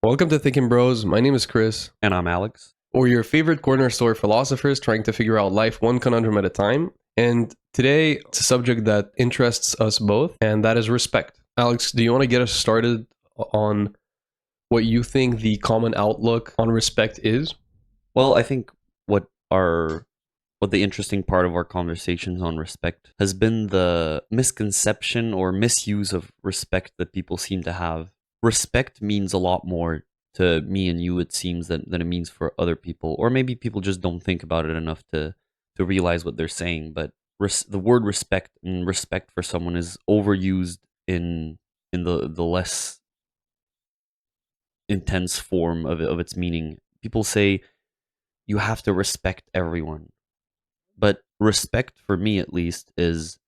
Welcome to Thinkin Bros. My name is Chris. And I'm Alex. We're your favorite corner store philosophers trying to figure out life one conundrum at a time. And today, it's a subject that interests us both, and that is respect. Alex, do you want to get us started on what you think the common outlook on respect is? Well, I think what the interesting part of our conversations on respect has been the misconception or misuse of respect that people seem to have. Respect means a lot more to me and you, it seems, than it means for other people. Or maybe people just don't think about it enough to realize what they're saying. But the word respect and respect for someone is overused in the less intense form of its meaning. People say you have to respect everyone. But respect, for me at least, is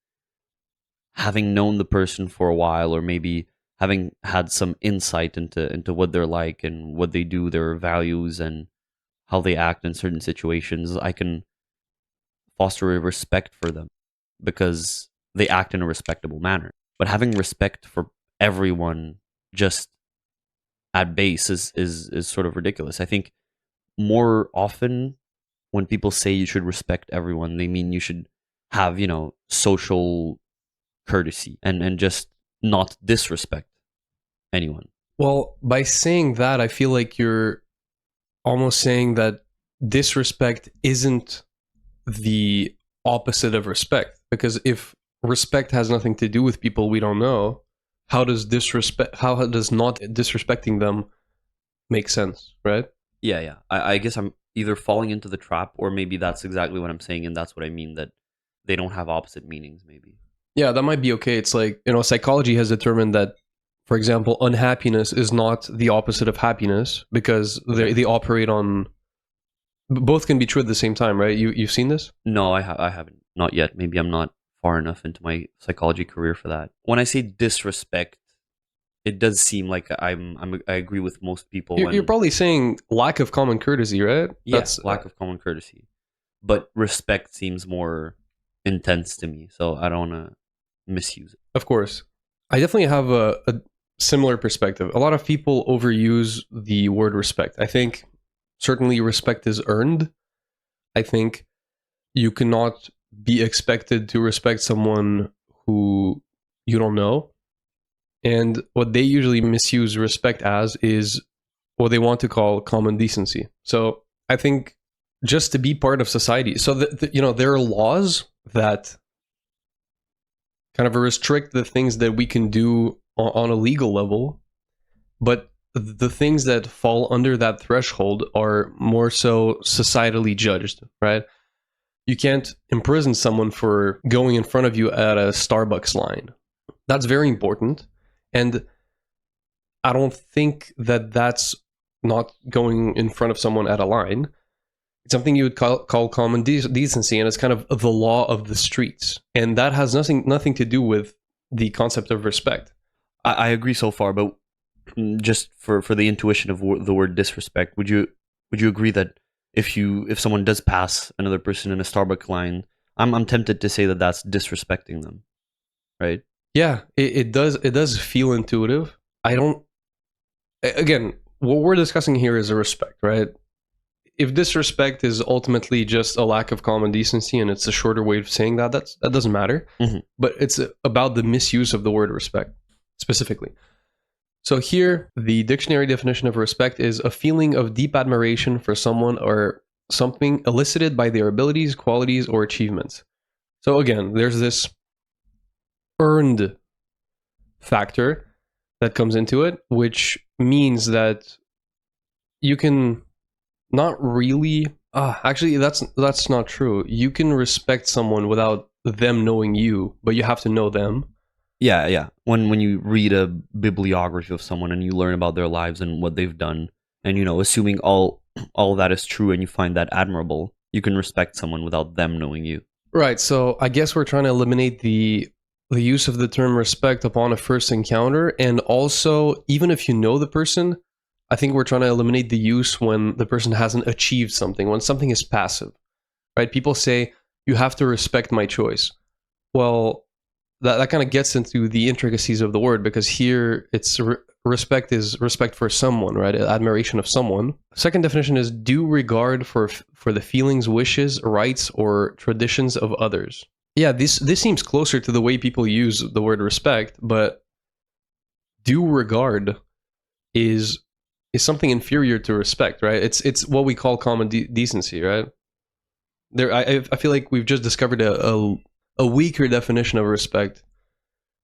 having known the person for a while, or maybe having had some insight into what they're like and what they do, their values, and how they act in certain situations. I can foster a respect for them because they act in a respectable manner. But having respect for everyone just at base is sort of ridiculous. I think more often when people say you should respect everyone, they mean you should have, social courtesy and just not disrespect anyone. Well, by saying that, I feel like you're almost saying that disrespect isn't the opposite of respect. Because if respect has nothing to do with people we don't know, how does not disrespecting them make sense, right? Yeah. I guess I'm either falling into the trap, or maybe that's exactly what I'm saying, and that's what I mean, that they don't have opposite meanings, maybe. Yeah, that might be okay. It's like, psychology has determined that, for example, unhappiness is not the opposite of happiness because they operate on, both can be true at the same time, right? You've seen this? No, I haven't. Not yet. Maybe I'm not far enough into my psychology career for that. When I say disrespect, it does seem like I agree with most people. You're probably saying lack of common courtesy, right? Yes, lack of common courtesy. But respect seems more intense to me, so I don't want to misuse it. Of course. I definitely have a similar perspective. A lot of people overuse the word respect. I think certainly respect is earned. I think you cannot be expected to respect someone who you don't know. And what they usually misuse respect as is what they want to call common decency. So I think just to be part of society, so that there are laws that kind of restrict the things that we can do on a legal level, but the things that fall under that threshold are more so societally judged, right? You can't imprison someone for going in front of you at a Starbucks line. That's very important. And I don't think that that's not going in front of someone at a line. It's something you would call common decency, and it's kind of the law of the streets. And that has nothing to do with the concept of respect. I agree so far, but just for the intuition of the word disrespect, would you agree that if someone does pass another person in a Starbucks line, I'm tempted to say that that's disrespecting them, right? Yeah, it does feel intuitive. I don't. Again, what we're discussing here is a respect, right? If disrespect is ultimately just a lack of common decency, and it's a shorter way of saying that, that doesn't matter. Mm-hmm. But it's about the misuse of the word respect specifically. So here, the dictionary definition of respect is a feeling of deep admiration for someone or something elicited by their abilities, qualities, or achievements. So again, there's this earned factor that comes into it, which means that you can not really actually that's not true. You can respect someone without them knowing you, but you have to know them. Yeah. When you read a bibliography of someone and you learn about their lives and what they've done, and assuming all that is true and you find that admirable, you can respect someone without them knowing you. Right. So I guess we're trying to eliminate the use of the term respect upon a first encounter, and also even if you know the person, I think we're trying to eliminate the use when the person hasn't achieved something, when something is passive. Right? People say you have to respect my choice. Well, that kind of gets into the intricacies of the word, because here it's respect is respect for someone, right? Admiration of someone. Second definition is due regard for the feelings, wishes, rights, or traditions of others. Yeah, this seems closer to the way people use the word respect, but due regard is something inferior to respect, right? It's what we call common decency, right? I feel like we've just discovered a weaker definition of respect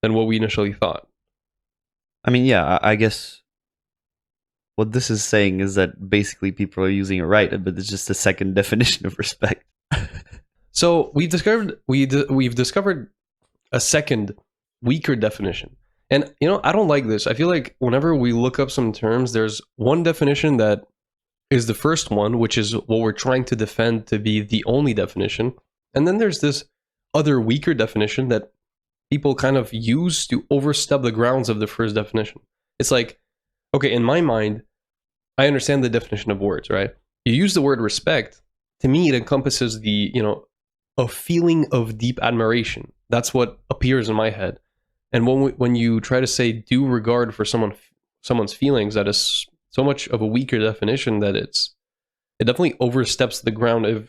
than what we initially thought. I mean, yeah, I guess what this is saying is that basically people are using it right, but it's just a second definition of respect. So we've discovered a second, weaker definition. And I don't like this. I feel like whenever we look up some terms, there's one definition that is the first one, which is what we're trying to defend to be the only definition. And then there's this other weaker definition that people kind of use to overstep the grounds of the first definition. It's like, okay, in my mind, I understand the definition of words, right? You use the word respect. To me, it encompasses a feeling of deep admiration. That's what appears in my head. And when you try to say due regard for someone's feelings, that is so much of a weaker definition that it definitely oversteps the ground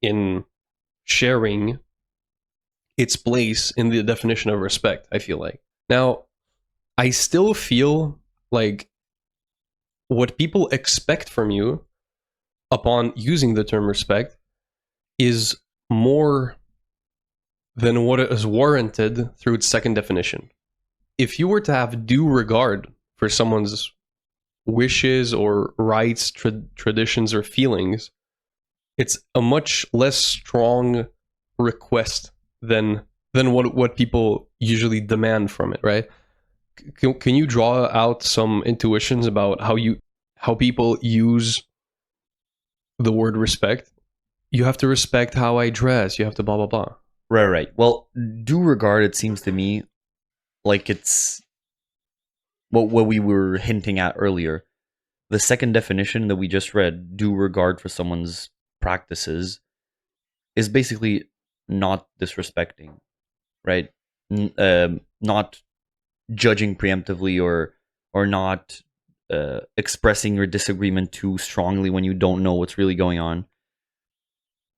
in sharing its place in the definition of respect, I feel like. Now, I still feel like what people expect from you upon using the term respect is more than what is warranted through its second definition. If you were to have due regard for someone's wishes or rights, traditions, or feelings, it's a much less strong request than what people usually demand from it, right? Can you draw out some intuitions about how people use the word respect? You have to respect how I dress. You have to blah blah blah. Right. Well, due regard, it seems to me like it's what we were hinting at earlier. The second definition that we just read, due regard for someone's practices, is basically not disrespecting, right? Not judging preemptively or not expressing your disagreement too strongly when you don't know what's really going on.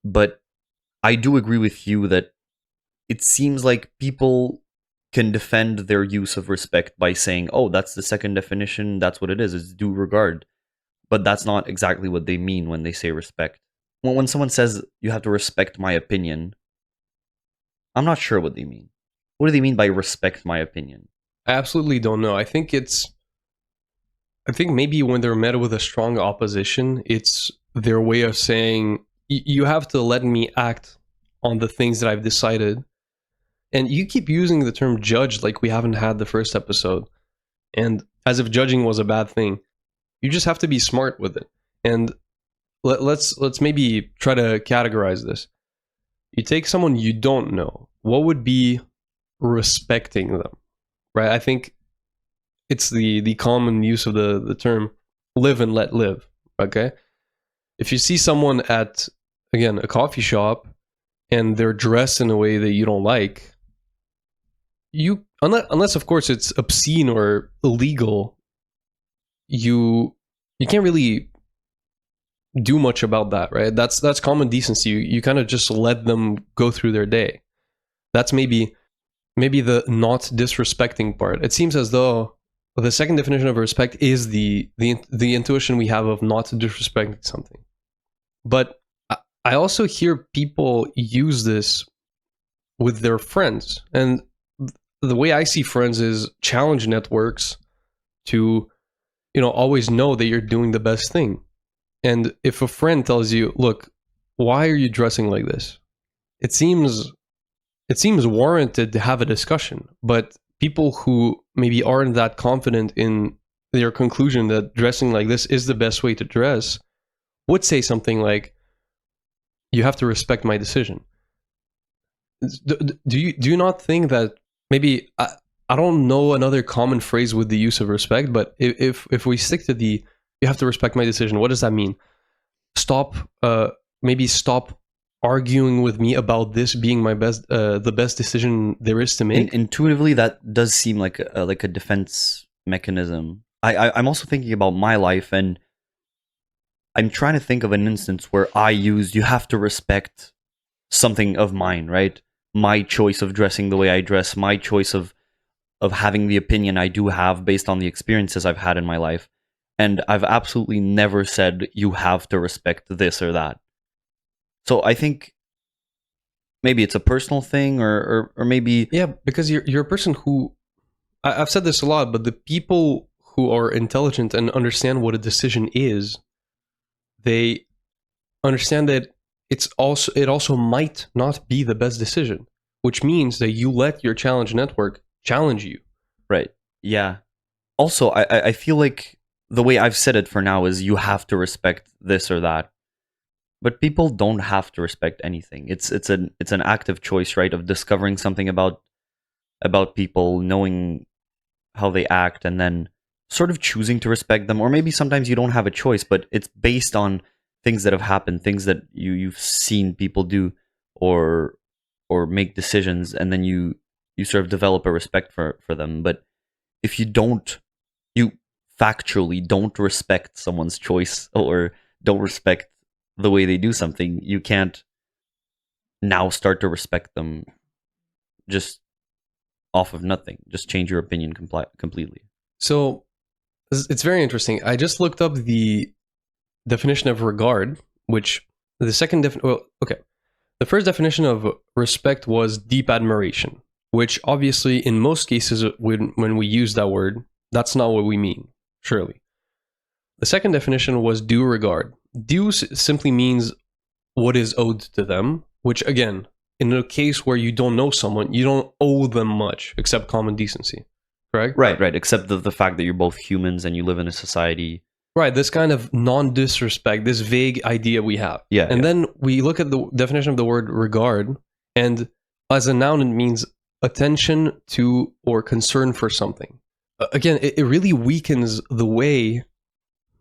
But I do agree with you that it seems like people can defend their use of respect by saying, oh, that's the second definition, that's what it is, it's due regard. But that's not exactly what they mean when they say respect. When someone says, you have to respect my opinion, I'm not sure what they mean. What do they mean by respect my opinion? I absolutely don't know. I think maybe when they're met with a strong opposition, it's their way of saying, you have to let me act on the things that I've decided. And you keep using the term judge like we haven't had the first episode. And as if judging was a bad thing. You just have to be smart with it. And let's maybe try to categorize this. You take someone you don't know. What would be respecting them? Right? I think it's the common use of the term live and let live. Okay? If you see someone at, again, a coffee shop and they're dressed in a way that you don't like, unless of course it's obscene or illegal, you can't really do much about that, right? That's common decency. You kind of just let them go through their day. That's maybe the not disrespecting part. It seems as though the second definition of respect is the intuition we have of not disrespecting something. But I also hear people use this with their friends, and the way I see friends is challenge networks to always know that you're doing the best thing. And if a friend tells you, look, why are you dressing like this? It seems warranted to have a discussion. But people who maybe aren't that confident in their conclusion that dressing like this is the best way to dress would say something like, you have to respect my decision. Do you not think that maybe, I don't know another common phrase with the use of respect, but if we stick to you have to respect my decision, what does that mean? Stop arguing with me about this being the best decision there is to make. Intuitively, that does seem like a defense mechanism. I'm also thinking about my life, and I'm trying to think of an instance where I used you have to respect something of mine, right? My choice of dressing the way I dress, my choice of having the opinion I do have based on the experiences I've had in my life. And I've absolutely never said you have to respect this or that. So I think maybe it's a personal thing, or maybe Yeah, because you're a person who I've said this a lot, but the people who are intelligent and understand what a decision is, they understand that it also might not be the best decision, which means that you let your challenge network challenge you. right. Yeah. Also, I feel like the way I've said it for now is you have to respect this or that. But people don't have to respect anything. It's an active choice, right? Of discovering something about people, knowing how they act, and then sort of choosing to respect them. Or maybe sometimes you don't have a choice, but it's based on things that have happened, things that you've seen people do, or make decisions, and then you sort of develop a respect for them. But if you factually don't respect someone's choice, or don't respect the way they do something, you can't now start to respect them just off of nothing. Just change your opinion completely. So it's very interesting. I just looked up the definition of regard, which the second well, okay. The first definition of respect was deep admiration, which obviously in most cases when we use that word, that's not what we mean, surely. The second definition was due regard. Due simply means what is owed to them, which again, in a case where you don't know someone, you don't owe them much except common decency, correct? Right. Except the fact that you're both humans and you live in a society. Right, this kind of non-disrespect, this vague idea we have. Yeah. And yeah. then we look at the definition of the word regard, and as a noun, it means attention to or concern for something. Again, it really weakens the way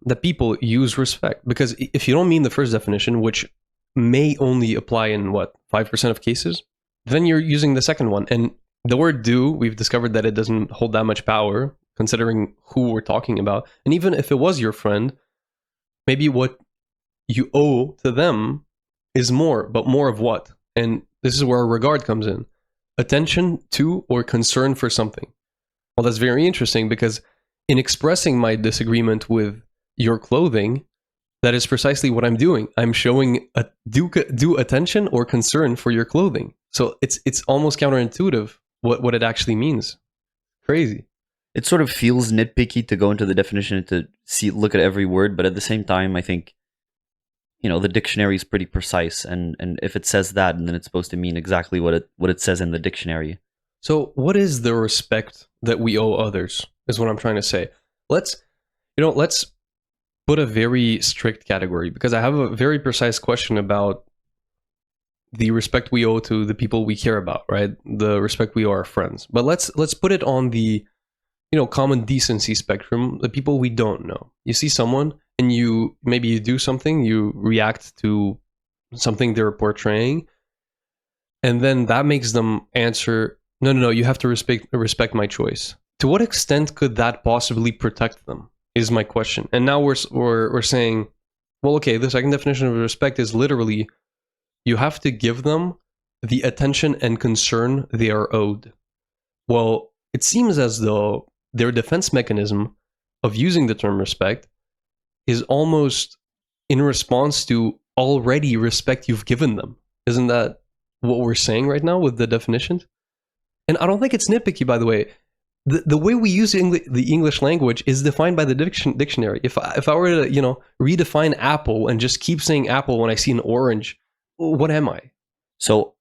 that people use respect. Because if you don't mean the first definition, which may only apply in what, 5% of cases, then you're using the second one. And the word do, we've discovered that it doesn't hold that much power considering who we're talking about. And even if it was your friend, maybe what you owe to them is more, but more of what? And this is where regard comes in. Attention to or concern for something. Well, that's very interesting because in expressing my disagreement with your clothing, that is precisely what I'm doing. I'm showing a due attention or concern for your clothing. So it's almost counterintuitive what it actually means. Crazy. It sort of feels nitpicky to go into the definition and to look at every word, but at the same time, I think, the dictionary is pretty precise, and if it says that, then it's supposed to mean exactly what it says in the dictionary. So what is the respect that we owe others is what I'm trying to say. Let's put a very strict category because I have a very precise question about the respect we owe to the people we care about, right? The respect we owe our friends. But let's put it on the common decency spectrum, the people we don't know. You see someone and you do something, you react to something they're portraying, and then that makes them answer, no, you have to respect my choice. To what extent could that possibly protect them is my question. And now we're saying, well, okay, the second definition of respect is literally you have to give them the attention and concern they are owed. Well, it seems as though their defense mechanism of using the term respect is almost in response to already respect you've given them. Isn't that what we're saying right now with the definitions? And I don't think it's nitpicky, by the way. The way we use the English language is defined by the dictionary. If I were to redefine apple and just keep saying apple when I see an orange, what am I? So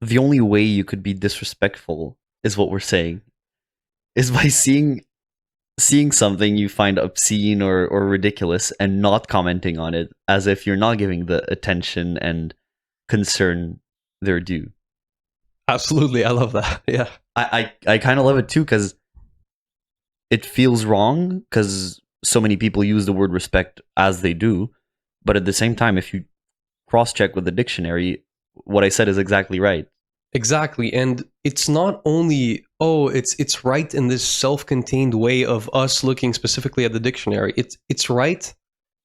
the only way you could be disrespectful is what we're saying, is by seeing something you find obscene or ridiculous and not commenting on it, as if you're not giving the attention and concern they're due. Absolutely, I love that. Yeah. I kind of love it too, because it feels wrong because so many people use the word respect as they do, but at the same time, if you cross-check with the dictionary, what I said is exactly right. Exactly. And it's not only, oh, it's right in this self-contained way of us looking specifically at the dictionary. It's right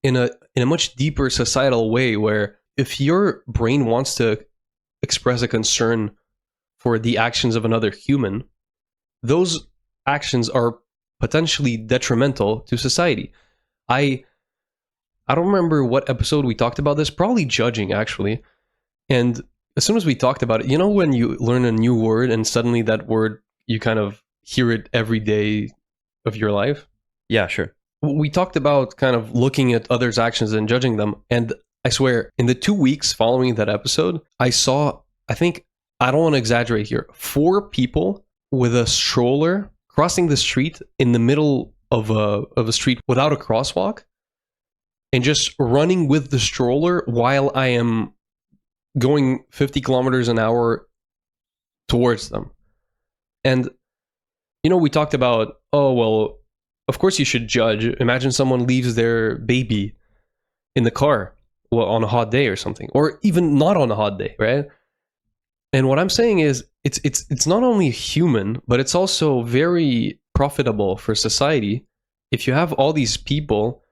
in a much deeper societal way where if your brain wants to express a concern for the actions of another human, those actions are potentially detrimental to society. I I don't remember what episode we talked about this, probably judging actually. And as soon as we talked about it, you know when you learn a new word and suddenly that word you kind of hear it every day of your life? Yeah, sure. We talked about kind of looking at others' actions and judging them. And I swear, in the 2 weeks following that episode, I saw, I think, I don't want to exaggerate here, 4 people with a stroller crossing the street in the middle of a street without a crosswalk and just running with the stroller while I am going 50 kilometers an hour towards them. And, you know, we talked about, oh, well, of course you should judge. Imagine someone leaves their baby in the car, well, on a hot day or something, or even not on a hot day, right? And what I'm saying is it's not only human, but it's also very profitable for society if you have all these people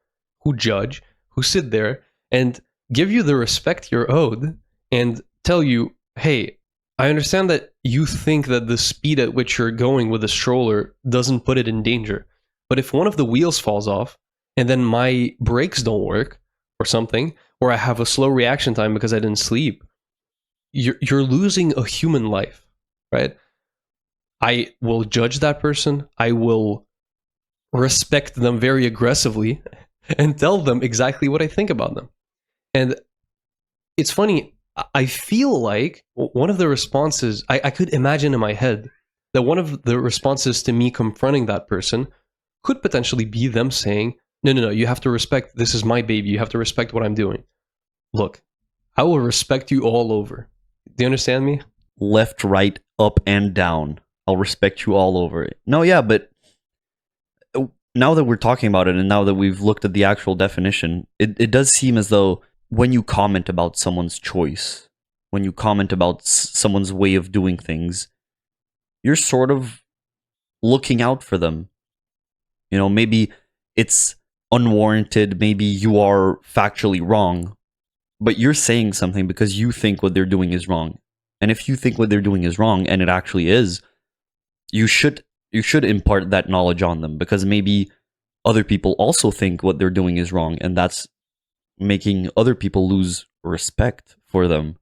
who judge, who sit there and give you the respect you're owed and tell you, hey, I understand that you think that the speed at which you're going with a stroller doesn't put it in danger. But if one of the wheels falls off and then my brakes don't work or something, or I have a slow reaction time because I didn't sleep, you're losing a human life, right? I will judge that person. I will respect them very aggressively and tell them exactly what I think about them. And it's funny, I feel like one of the responses, I could imagine in my head that one of the responses to me confronting that person could potentially be them saying, no, you have to respect, this is my baby, you have to respect what I'm doing. Look, I will respect you all over. Do you understand me? Left, right, up, and down. I'll respect you all over it. No, yeah, but now that we're talking about it and now that we've looked at the actual definition, it does seem as though when you comment about someone's choice, when you comment about someone's way of doing things, you're sort of looking out for them. You know, maybe it's unwarranted, maybe you are factually wrong, but you're saying something because you think what they're doing is wrong. And if you think what they're doing is wrong, and it actually is, you should impart that knowledge on them, because maybe other people also think what they're doing is wrong, and that's making other people lose respect for them,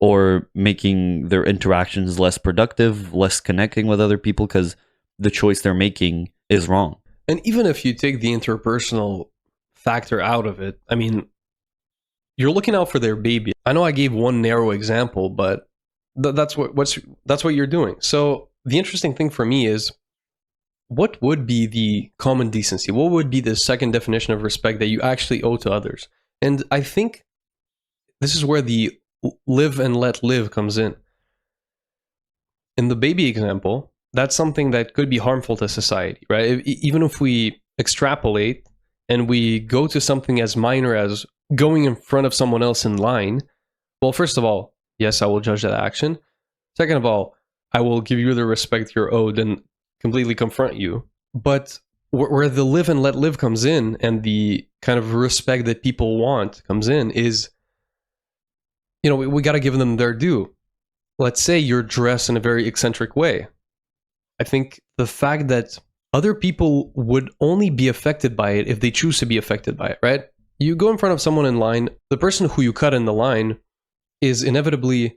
or making their interactions less productive, less connecting with other people because the choice they're making is wrong. And even if you take the interpersonal factor out of it, I mean, you're looking out for their baby. I know I gave one narrow example, but that's what you're doing. So the interesting thing for me is, what would be the common decency? What would be the second definition of respect that you actually owe to others? And I think this is where the live and let live comes in. In the baby example, that's something that could be harmful to society, right? Even if we extrapolate and we go to something as minor as going in front of someone else in line, well, first of all, yes, I will judge that action. Second of all, I will give you the respect you're owed and completely confront you. But where the live and let live comes in, and the kind of respect that people want comes in, is, you know, we got to give them their due. Let's say you're dressed in a very eccentric way. I think the fact that other people would only be affected by it if they choose to be affected by it, right? You go in front of someone in line, the person who you cut in the line is inevitably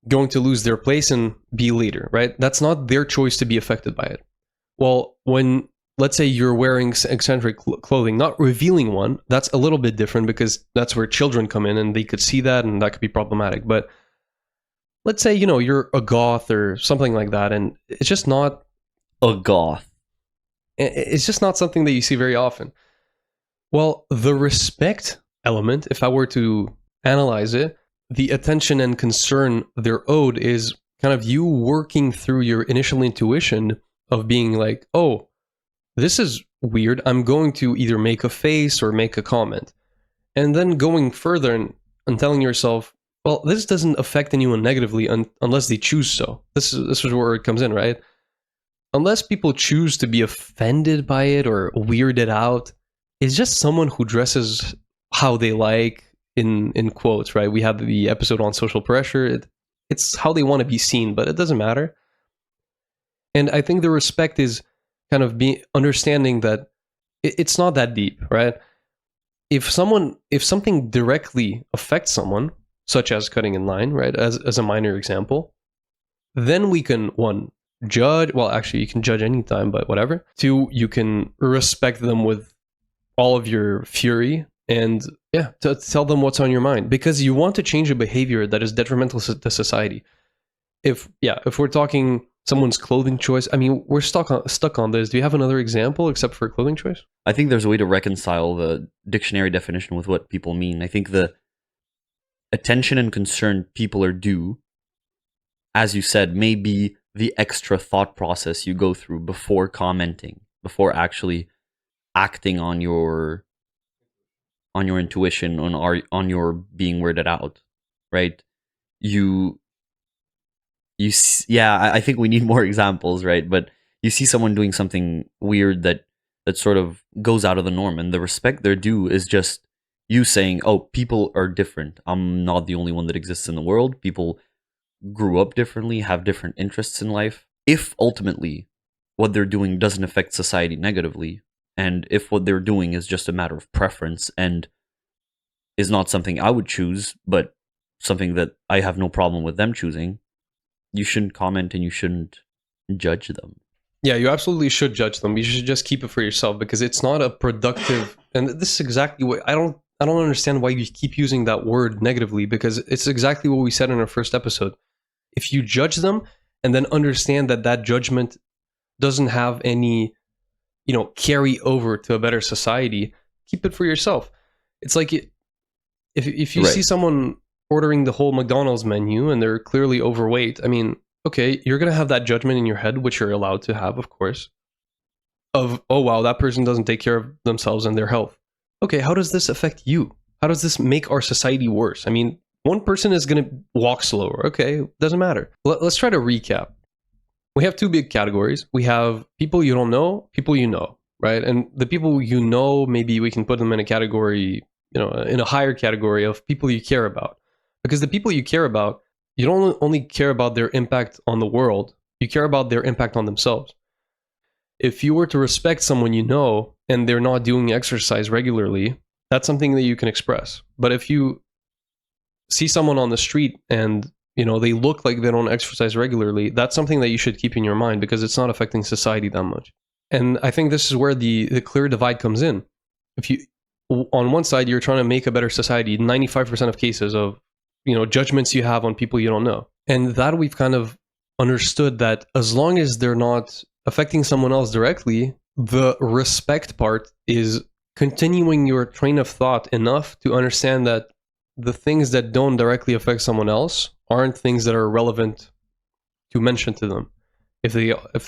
going to lose their place and be later, right? That's not their choice to be affected by it. Well, when, let's say you're wearing eccentric clothing, not revealing one, that's a little bit different because that's where children come in and they could see that and that could be problematic. But let's say, you know, you're a goth or something like that, and it's just not a goth. It's just not something that you see very often. Well, the respect element, if I were to analyze it, the attention and concern they're owed is kind of you working through your initial intuition of being like, oh, this is weird. I'm going to either make a face or make a comment. And then going further and telling yourself, Well, this doesn't affect anyone negatively unless they choose so. This is where it comes in, right? Unless people choose to be offended by it or weirded out, it's just someone who dresses how they like in quotes, right? We have the episode on social pressure. It's how they want to be seen, but it doesn't matter. And I think the respect is kind of being understanding that it's not that deep, right? If something directly affects someone, such as cutting in line, right, as a minor example, then we can, one, judge. Well, actually, you can judge anytime, but whatever. Two, you can respect them with all of your fury, and yeah, to tell them what's on your mind, because you want to change a behavior that is detrimental to society. If we're talking someone's clothing choice, I mean, we're stuck on this. Do you have another example except for clothing choice? I think there's a way to reconcile the dictionary definition with what people mean. I think the attention and concern people are due, as you said, may be the extra thought process you go through before commenting, before actually acting on your intuition, on your being weirded out, right? You yeah, I think we need more examples, right? But you see someone doing something weird that sort of goes out of the norm, and the respect they're due is just you saying, oh, people are different. I'm not the only one that exists in the world. People grew up differently, have different interests in life. If ultimately what they're doing doesn't affect society negatively, and if what they're doing is just a matter of preference and is not something I would choose, but something that I have no problem with them choosing, you shouldn't comment and you shouldn't judge them. Yeah, you absolutely should judge them. You should just keep it for yourself, because it's not a productive. And this is exactly what I don't understand why you keep using that word negatively, because it's exactly what we said in our first episode. If you judge them and then understand that that judgment doesn't have any, carry over to a better society, keep it for yourself. It's like if you Right. see someone ordering the whole McDonald's menu and they're clearly overweight, I mean, okay, you're going to have that judgment in your head, which you're allowed to have, of course, of, oh, wow, that person doesn't take care of themselves and their health. Okay, how does this affect you? How does this make our society worse? I mean, one person is going to walk slower. Okay, doesn't matter. Let's try to recap. We have two big categories. We have people you don't know, people you know, right? And the people you know, maybe we can put them in a category, in a higher category of people you care about. Because the people you care about, you don't only care about their impact on the world, you care about their impact on themselves. If you were to respect someone you know and they're not doing exercise regularly, that's something that you can express. But if you see someone on the street and they look like they don't exercise regularly, that's something that you should keep in your mind, because it's not affecting society that much. And I think this is where the clear divide comes in. If you, on one side, you're trying to make a better society, 95% of cases of judgments you have on people you don't know, and that we've kind of understood that as long as they're not affecting someone else directly, the respect part is continuing your train of thought enough to understand that the things that don't directly affect someone else aren't things that are relevant to mention to them. If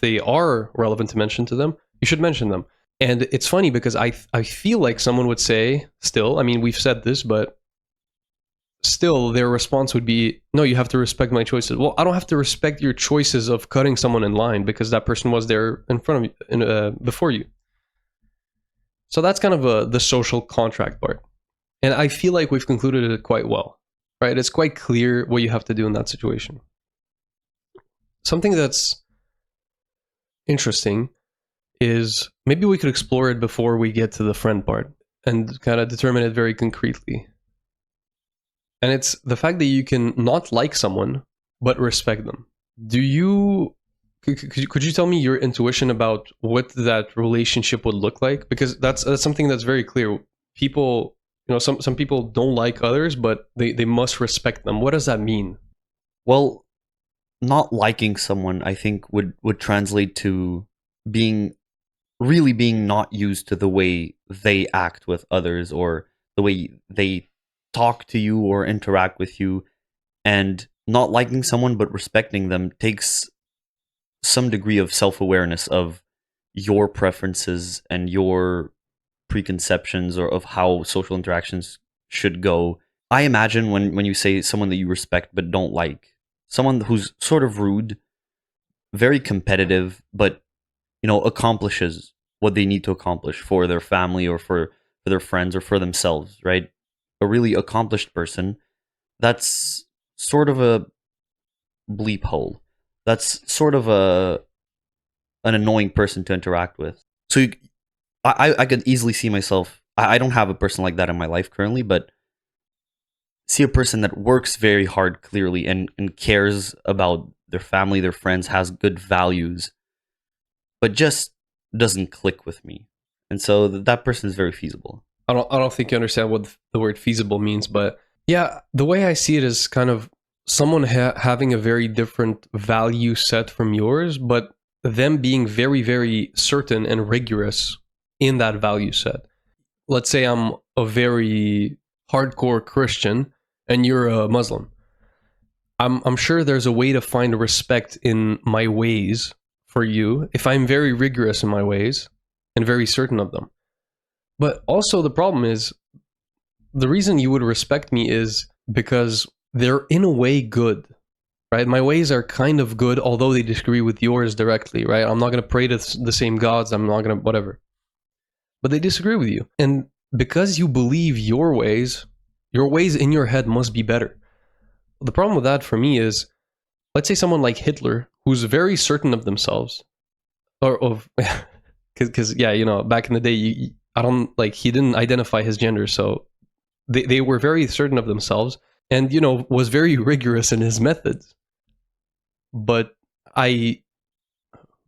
they are relevant to mention to them, you should mention them. And it's funny because I feel like someone would say, still, I mean, we've said this, but still their response would be, no, you have to respect my choices. Well, I don't have to respect your choices of cutting someone in line because that person was there in front of you, before you. So that's kind of the social contract part. And I feel like we've concluded it quite well, right? It's quite clear what you have to do in that situation. Something that's interesting is maybe we could explore it before we get to the friend part and kind of determine it very concretely. And it's the fact that you can not like someone, but respect them. Could you tell me your intuition about what that relationship would look like? Because that's something that's very clear. People, some people don't like others, but they must respect them. What does that mean? Well, not liking someone, I think, would translate to being not used to the way they act with others or the way they talk to you or interact with you. And not liking someone but respecting them takes some degree of self-awareness of your preferences and your preconceptions or of how social interactions should go, I imagine when you say someone that you respect but don't like, someone who's sort of rude, very competitive, but accomplishes what they need to accomplish for their family or for their friends or for themselves, right? A really accomplished person, that's sort of a bleep hole. That's sort of an annoying person to interact with. So I could easily see myself. I don't have a person like that in my life currently, but see a person that works very hard clearly and cares about their family, their friends, has good values, but just doesn't click with me. And so that person is very feasible. I don't think you understand what the word feasible means, but yeah, the way I see it is kind of someone having a very different value set from yours, but them being very, very certain and rigorous in that value set. Let's say I'm a very hardcore Christian and you're a Muslim. I'm sure there's a way to find respect in my ways for you if I'm very rigorous in my ways and very certain of them. But also the problem is the reason you would respect me is because they're in a way good, right? My ways are kind of good, although they disagree with yours directly, right? I'm not going to pray to the same gods. I'm not going to whatever, but they disagree with you. And because you believe your ways in your head must be better. The problem with that for me is, let's say someone like Hitler, who's very certain of themselves, or of, because yeah, back in the day, I don't like he didn't identify his gender, so they were very certain of themselves, and was very rigorous in his methods. But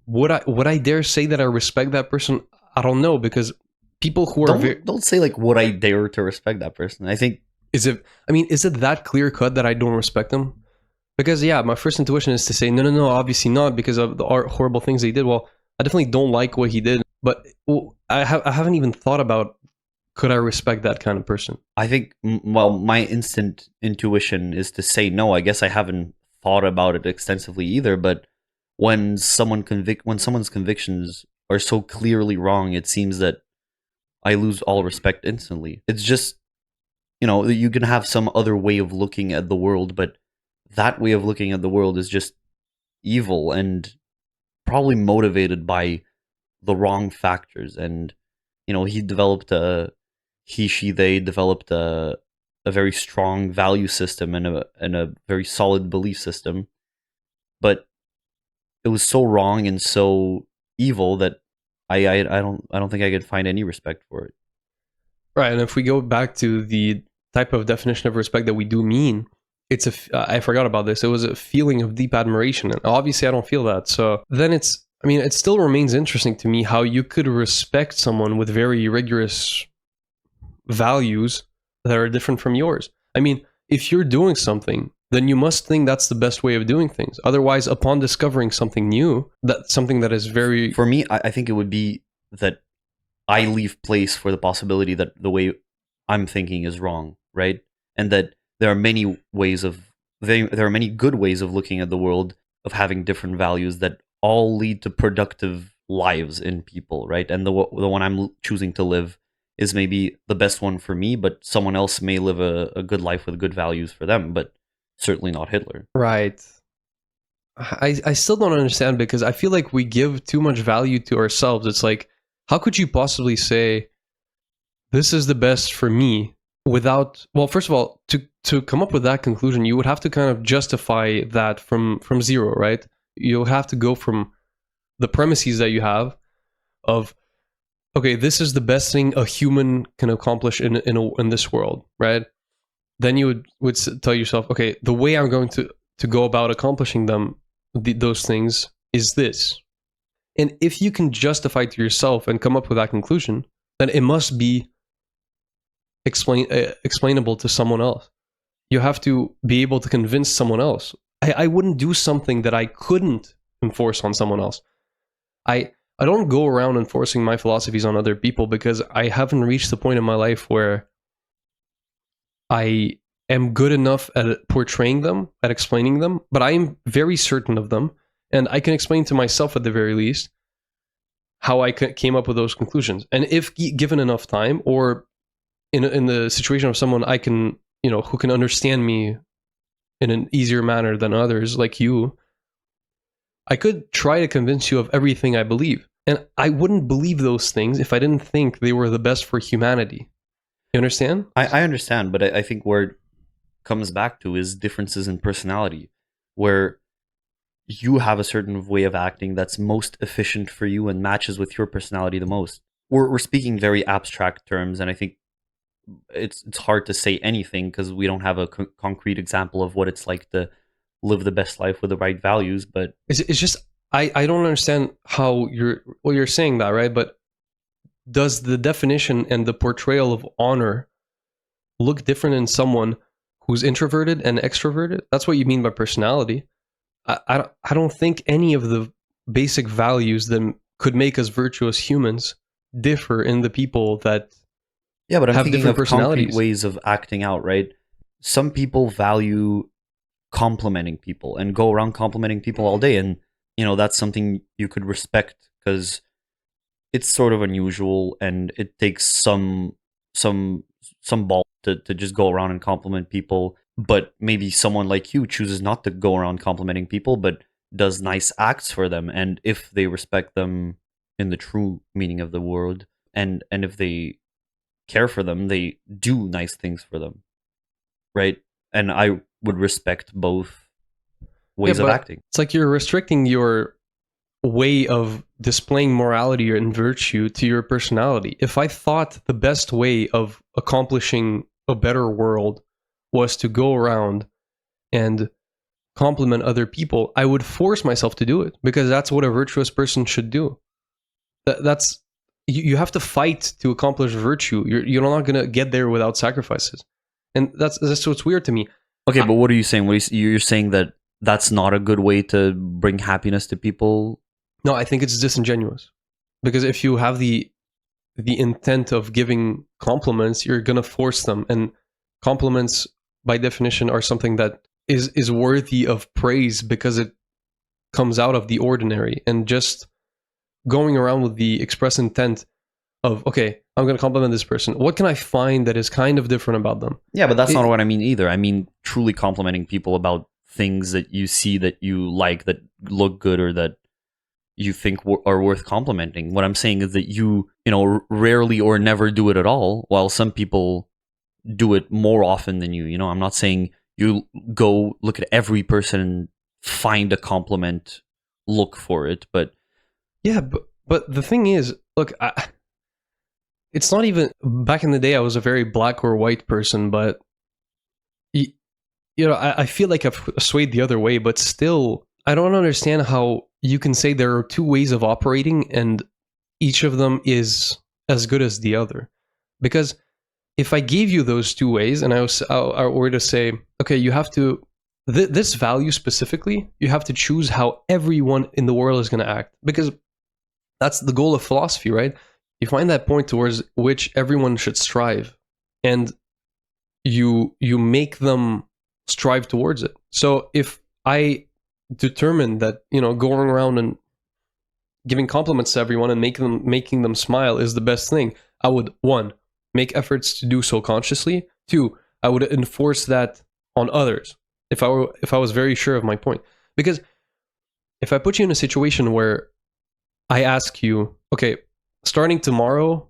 would I dare say that I respect that person? I don't know, because people who are don't say like would I dare to respect that person. I think is it that clear cut that I don't respect them? Because yeah, my first intuition is to say no, obviously not, because of the horrible things they did. Well, I definitely don't like what he did, but I haven't even thought about, could I respect that kind of person? I think, well, my instant intuition is to say no. I guess I haven't thought about it extensively either, but when someone's convictions are so clearly wrong, it seems that I lose all respect instantly. It's just, you can have some other way of looking at the world, but that way of looking at the world is just evil and probably motivated by the wrong factors. And they developed a very strong value system and a very solid belief system, but it was so wrong and so evil that I don't think I could find any respect for it. Right, and if we go back to the type of definition of respect that we do mean, I forgot about this. It was a feeling of deep admiration, and obviously I don't feel that. So then it still remains interesting to me how you could respect someone with very rigorous values that are different from yours. I mean, if you're doing something, then you must think that's the best way of doing things. Otherwise, upon discovering something new, something that is very... For me, I think it would be that I leave place for the possibility that the way I'm thinking is wrong, right? And that there are many good ways of looking at the world, of having different values that all lead to productive lives in people, right? And the one I'm choosing to live is maybe the best one for me, but someone else may live a good life with good values for them, but certainly not Hitler. Right. I still don't understand, because I feel like we give too much value to ourselves. It's like, how could you possibly say, this is the best for me, without... Well, first of all, to come up with that conclusion, you would have to kind of justify that from zero, right? You'll have to go from the premises that you have of, okay, this is the best thing a human can accomplish in this world, right? Then you would tell yourself, okay, the way I'm going to go about accomplishing those things is this. And if you can justify it to yourself and come up with that conclusion, then it must be explainable to someone else. You have to be able to convince someone else. I wouldn't do something that I couldn't enforce on someone else. I don't go around enforcing my philosophies on other people, because I haven't reached the point in my life where I am good enough at portraying them, at explaining them, but I am very certain of them, and I can explain to myself at the very least how I came up with those conclusions. And if given enough time, or in the situation of someone I can, who can understand me in an easier manner than others, like you, I could try to convince you of everything I believe. And I wouldn't believe those things if I didn't think they were the best for humanity. You understand? I understand, but I think where it comes back to is differences in personality, where you have a certain way of acting that's most efficient for you and matches with your personality the most. We're speaking very abstract terms, and I think it's hard to say anything because we don't have a concrete example of what it's like to live the best life with the right values. But It's just I don't understand how you're saying that, right? But does the definition and the portrayal of honor look different in someone who's introverted and extroverted? That's what you mean by personality. I don't think any of the basic values that could make us virtuous humans differ in the people that yeah, but I'm have thinking different of concrete personalities. ways of acting out, right? Some people value complimenting people and go around complimenting people all day, and that's something you could respect because it's sort of unusual and it takes some ball to just go around and compliment people. But maybe someone like you chooses not to go around complimenting people, but does nice acts for them, and if they respect them in the true meaning of the word, and if they care for them, they do nice things for them, right? And I would respect both Yeah, ways of but acting. it's like you're restricting your way of displaying morality and virtue to your personality. If I thought the best way of accomplishing a better world was to go around and compliment other people, I would force myself to do it because that's what a virtuous person should do. That's you have to fight to accomplish virtue. You're not going to get there without sacrifices, and that's what's weird to me. Okay, but what are you saying? You're saying that that's not a good way to bring happiness to people? No, I think it's disingenuous because if you have the intent of giving compliments, you're going to force them, and compliments by definition are something that is worthy of praise because it comes out of the ordinary. And just going around with the express intent of, okay, I'm going to compliment this person, what can I find that is kind of different about them? Yeah, but that's not what I mean either. I mean truly complimenting people about things that you see that you like, that look good, or that you think are worth complimenting. What I'm saying is that you rarely or never do it at all, while some people do it more often than you. I'm not saying you go look at every person and find a compliment, look for it, but yeah, but the thing is, look, it's not even back in the day I was a very black or white person, but I feel like I've swayed the other way, but still I don't understand how you can say there are two ways of operating and each of them is as good as the other. Because if I gave you those two ways and I were to say, okay, you have to this value specifically, you have to choose how everyone in the world is going to act, because that's the goal of philosophy, right? You find that point towards which everyone should strive, and you make them strive towards it. So if I determine that going around and giving compliments to everyone and making them smile is the best thing, I would, one, make efforts to do so consciously. Two, I would enforce that on others if I was very sure of my point. Because if I put you in a situation where I ask you, okay, starting tomorrow,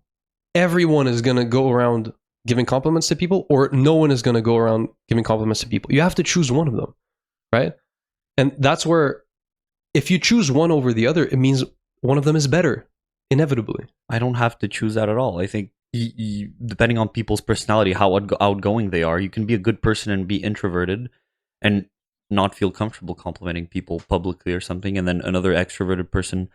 everyone is going to go around giving compliments to people, or no one is going to go around giving compliments to people. You have to choose one of them, right? And that's where, if you choose one over the other, it means one of them is better, inevitably. I don't have to choose that at all. I think depending on people's personality, how outgoing they are, you can be a good person and be introverted and not feel comfortable complimenting people publicly or something, and then another extroverted person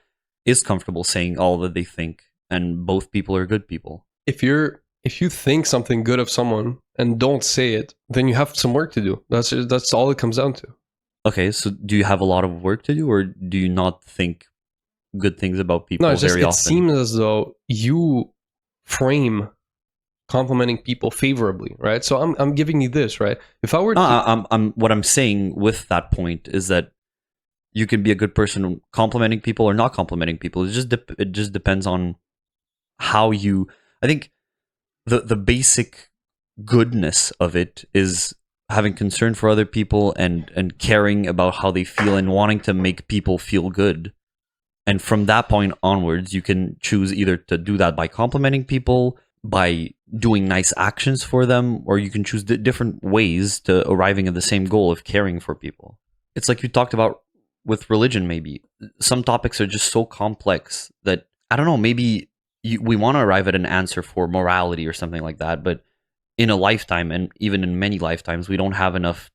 is comfortable saying all that they think, and both people are good people. If you think something good of someone and don't say it, then you have some work to do. That's all it comes down to. Okay, so do you have a lot of work to do, or do you not think good things about people No, very it often? seems as though you frame complimenting people favorably, right? So I'm giving you this, right? If I were to, what I'm saying with that point is that you can be a good person complimenting people or not complimenting people. It just depends on how you. I think the basic goodness of it is having concern for other people and caring about how they feel and wanting to make people feel good. And from that point onwards, you can choose either to do that by complimenting people, by doing nice actions for them, or you can choose different ways to arriving at the same goal of caring for people. It's like you talked about with religion, maybe. Some topics are just so complex that, I don't know, maybe we want to arrive at an answer for morality or something like that, but in a lifetime, and even in many lifetimes, we don't have enough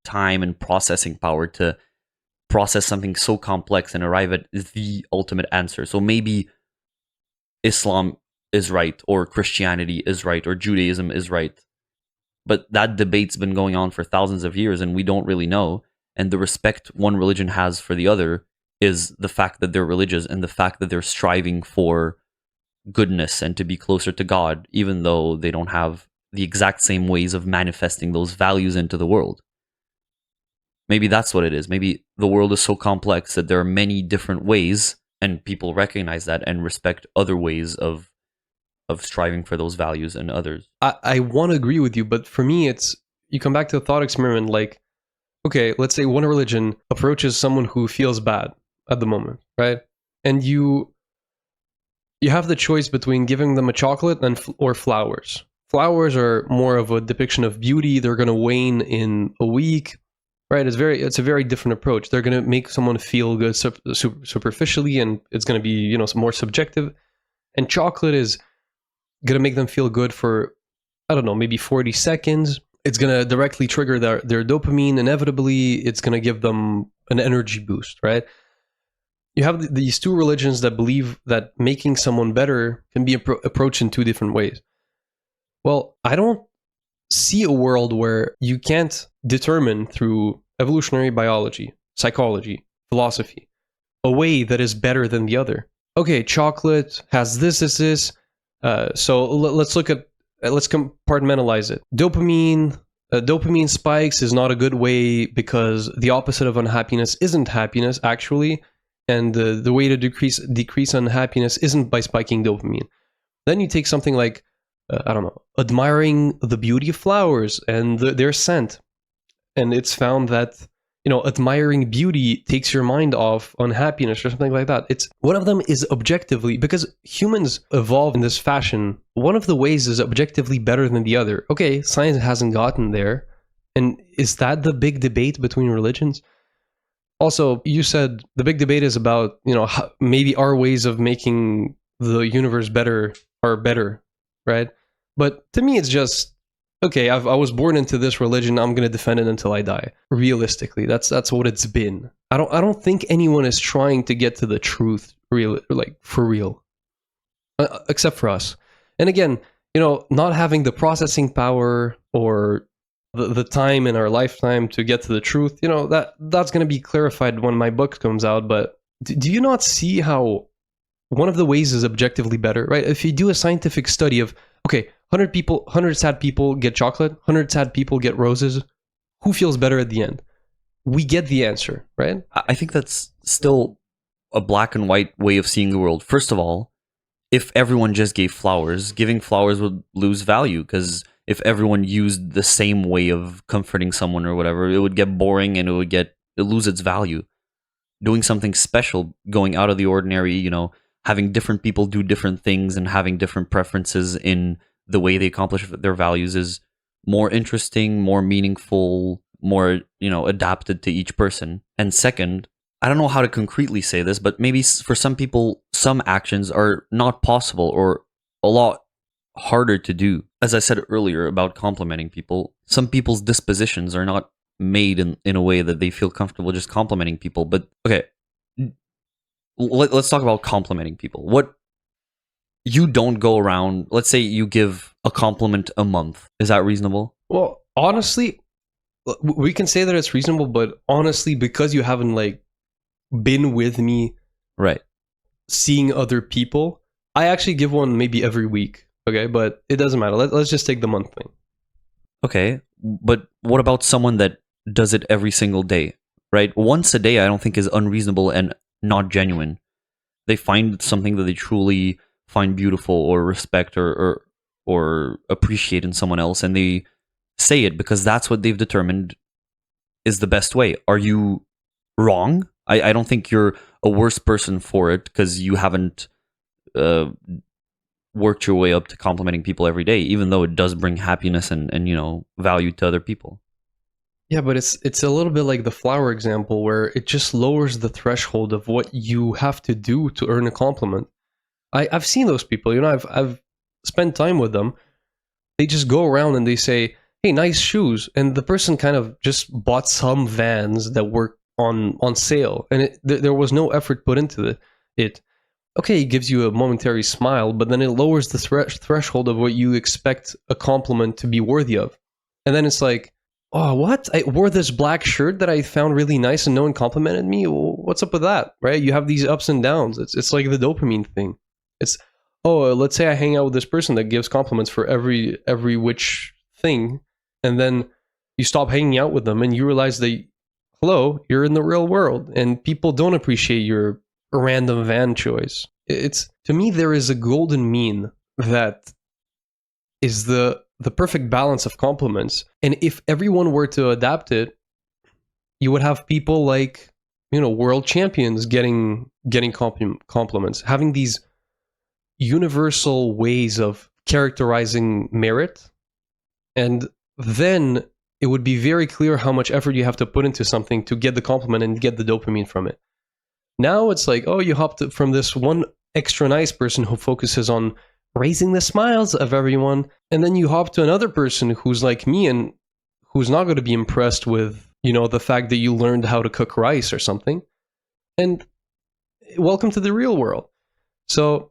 time and processing power to process something so complex and arrive at the ultimate answer. So maybe Islam is right, or Christianity is right, or Judaism is right. But that debate's been going on for thousands of years and we don't really know. And the respect one religion has for the other is the fact that they're religious and the fact that they're striving for goodness and to be closer to God, even though they don't have the exact same ways of manifesting those values into the world. Maybe that's what it is. Maybe the world is so complex that there are many different ways, and people recognize that and respect other ways of striving for those values and others. I want to agree with you, but for me, it's, you come back to a thought experiment like, okay, let's say one religion approaches someone who feels bad at the moment, right? And you have the choice between giving them a chocolate or flowers. Flowers are more of a depiction of beauty. They're going to wane in a week, right? It's a very different approach. They're going to make someone feel good superficially, and it's going to be, more subjective. And chocolate is going to make them feel good for, I don't know, maybe 40 seconds. It's going to directly trigger their dopamine. Inevitably, it's going to give them an energy boost, right? You have these two religions that believe that making someone better can be approached in two different ways. Well, I don't see a world where you can't determine through evolutionary biology, psychology, philosophy, a way that is better than the other. Okay, chocolate has this. So let's compartmentalize it. Dopamine spikes is not a good way because the opposite of unhappiness isn't happiness, actually. And the way to decrease unhappiness isn't by spiking dopamine. Then you take something like, I don't know, admiring the beauty of flowers and their scent. And it's found that, admiring beauty takes your mind off unhappiness or something like that. It's one of them is objectively, because humans evolve in this fashion. One of the ways is objectively better than the other. Okay, science hasn't gotten there. And is that the big debate between religions? Also, you said the big debate is about, maybe our ways of making the universe better are better, right? But to me, it's just, okay, I was born into this religion. I'm going to defend it until I die. Realistically, that's what it's been. I don't think anyone is trying to get to the truth, for real, except for us. And again, not having the processing power or the time in our lifetime to get to the truth, that's going to be clarified when my book comes out. But do you not see how one of the ways is objectively better, right? If you do a scientific study of, okay, 100 sad people get chocolate, 100 sad people get roses, who feels better at the end? We get the answer, right? I think that's still a black and white way of seeing the world. First of all, if everyone just gave flowers, giving flowers would lose value, because if everyone used the same way of comforting someone or whatever, it would get boring and it lose its value. Doing something special, going out of the ordinary, having different people do different things and having different preferences in the way they accomplish their values is more interesting, more meaningful, more, adapted to each person. And second, I don't know how to concretely say this, but maybe for some people, some actions are not possible or a lot harder to do. As I said earlier about complimenting people, some people's dispositions are not made in a way that they feel comfortable just complimenting people. But okay, let's talk about complimenting people. What, you don't go around, let's say you give a compliment a month. Is that reasonable? Well, honestly, we can say that it's reasonable, but honestly, because you haven't been with me, right, seeing other people, I actually give one maybe every week. Okay, but it doesn't matter. Let's just take the month thing. Okay, but what about someone that does it every single day, right? Once a day, I don't think is unreasonable and not genuine. They find something that they truly find beautiful or respect or or appreciate in someone else, and they say it because that's what they've determined is the best way. Are you wrong? I don't think you're a worse person for it because you haven't uh, worked your way up to complimenting people every day, even though it does bring happiness and value to other people. Yeah, but it's a little bit like the flower example where it just lowers the threshold of what you have to do to earn a compliment. I've seen those people, I've spent time with them. They just go around and they say, "Hey, nice shoes," and the person kind of just bought some Vans that were on sale, and there was no effort put into it. Okay, it gives you a momentary smile, but then it lowers the threshold of what you expect a compliment to be worthy of, and then it's like, oh, what? I wore this black shirt that I found really nice, and no one complimented me. What's up with that, right? You have these ups and downs. It's like the dopamine thing. It's, oh, let's say I hang out with this person that gives compliments for every which thing, and then you stop hanging out with them, and you realize that, hello, you're in the real world, and people don't appreciate your random van choice. It's, to me, there is a golden mean that is the perfect balance of compliments, and if everyone were to adapt it, you would have people like, world champions getting compliments, having these universal ways of characterizing merit, and then it would be very clear how much effort you have to put into something to get the compliment and get the dopamine from it. Now it's like, oh, you hopped from this one extra nice person who focuses on raising the smiles of everyone, and then you hop to another person who's like me and who's not going to be impressed with, the fact that you learned how to cook rice or something. And welcome to the real world. So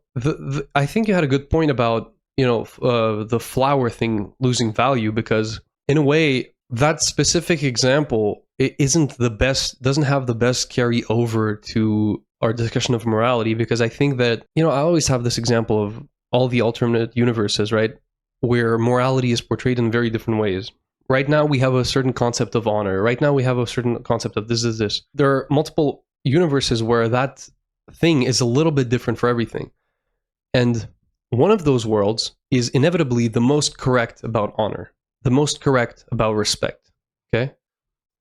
I think you had a good point about, the flower thing losing value, because in a way, that specific example, it isn't the best, doesn't have the best carry over to our discussion of morality, because I think that, I always have this example of all the alternate universes, right, where morality is portrayed in very different ways. Right now, we have a certain concept of honor. Right now, we have a certain concept of this is this. There are multiple universes where that thing is a little bit different for everything. And one of those worlds is inevitably the most correct about honor, the most correct about respect, okay?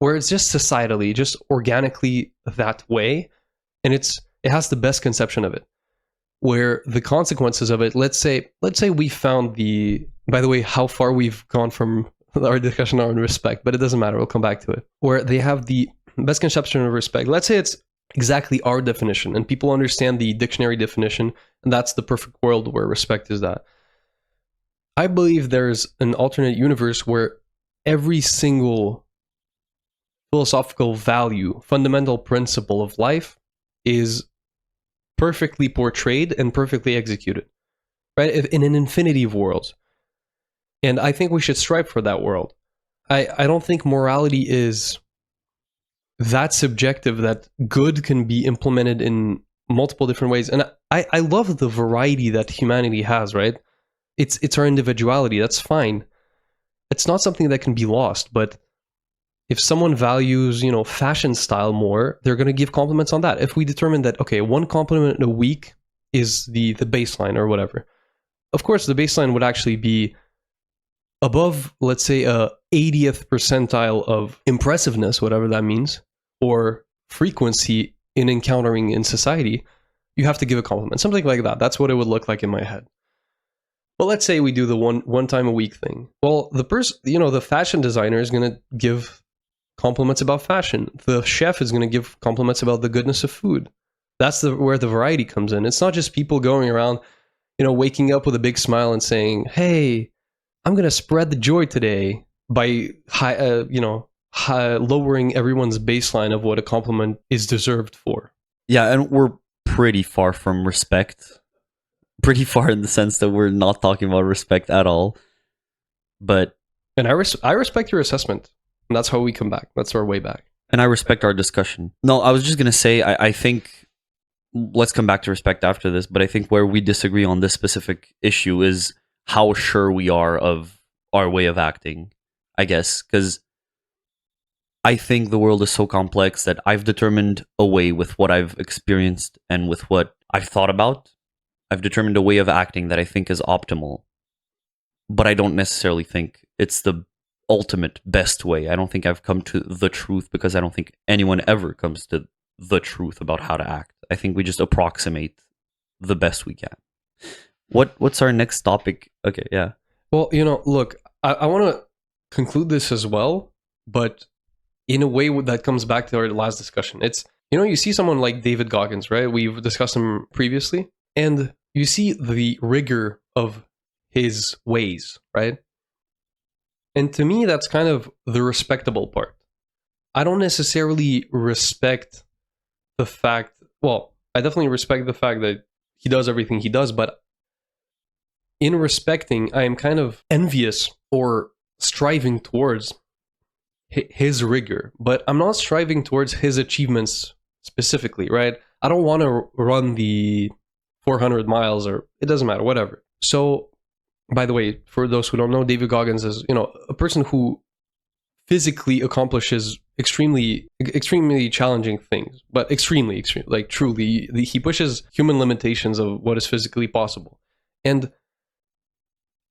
Where it's just societally, just organically that way, and it has the best conception of it. Where the consequences of it, let's say we found by the way, how far we've gone from our discussion on respect, but it doesn't matter, we'll come back to it. Where they have the best conception of respect. Let's say it's exactly our definition, and people understand the dictionary definition, and that's the perfect world where respect is that. I believe there's an alternate universe where every single philosophical value, fundamental principle of life is perfectly portrayed and perfectly executed, right? In an infinity of worlds. And I think we should strive for that world. I don't think morality is that subjective that good can be implemented in multiple different ways. And I love the variety that humanity has, right? It's our individuality. That's fine. It's not something that can be lost, but if someone values, fashion style more, they're going to give compliments on that. If we determine that, okay, one compliment a week is the baseline or whatever, of course, the baseline would actually be above, let's say, a 80th percentile of impressiveness, whatever that means, or frequency in encountering in society, you have to give a compliment, something like that. That's what it would look like in my head. But let's say we do the one time a week thing. Well, the person, the fashion designer is going to give compliments about fashion. The chef is going to give compliments about the goodness of food. That's where the variety comes in. It's not just people going around, waking up with a big smile and saying, "Hey, I'm going to spread the joy today," by lowering everyone's baseline of what a compliment is deserved for. Yeah, and we're pretty far from respect. Pretty far in the sense that we're not talking about respect at all. And I respect your assessment. And that's how we come back. That's our way back. And I respect our discussion. No, I was just going to say, I think, let's come back to respect after this, but I think where we disagree on this specific issue is how sure we are of our way of acting, I guess. Because I think the world is so complex that I've determined a way with what I've experienced and with what I've thought about. I've determined a way of acting that I think is optimal. but I don't necessarily think it's the ultimate best way. I don't think I've come to the truth, because I don't think anyone ever comes to the truth about how to act. I think we just approximate the best we can. What's our next topic? Okay, yeah. Well, look, I want to conclude this as well, but in a way that comes back to our last discussion. It's, you see someone like David Goggins, right? We've discussed him previously, and you see the rigor of his ways, right? And to me, that's kind of the respectable part. I don't necessarily respect the fact, well, I definitely respect the fact that he does everything he does, but in respecting, I am kind of envious or striving towards his rigor, but I'm not striving towards his achievements specifically, right? I don't want to run the 400 miles, or it doesn't matter, whatever. So, by the way, for those who don't know, David Goggins is, a person who physically accomplishes extremely challenging things, but extremely, like truly, he pushes human limitations of what is physically possible. And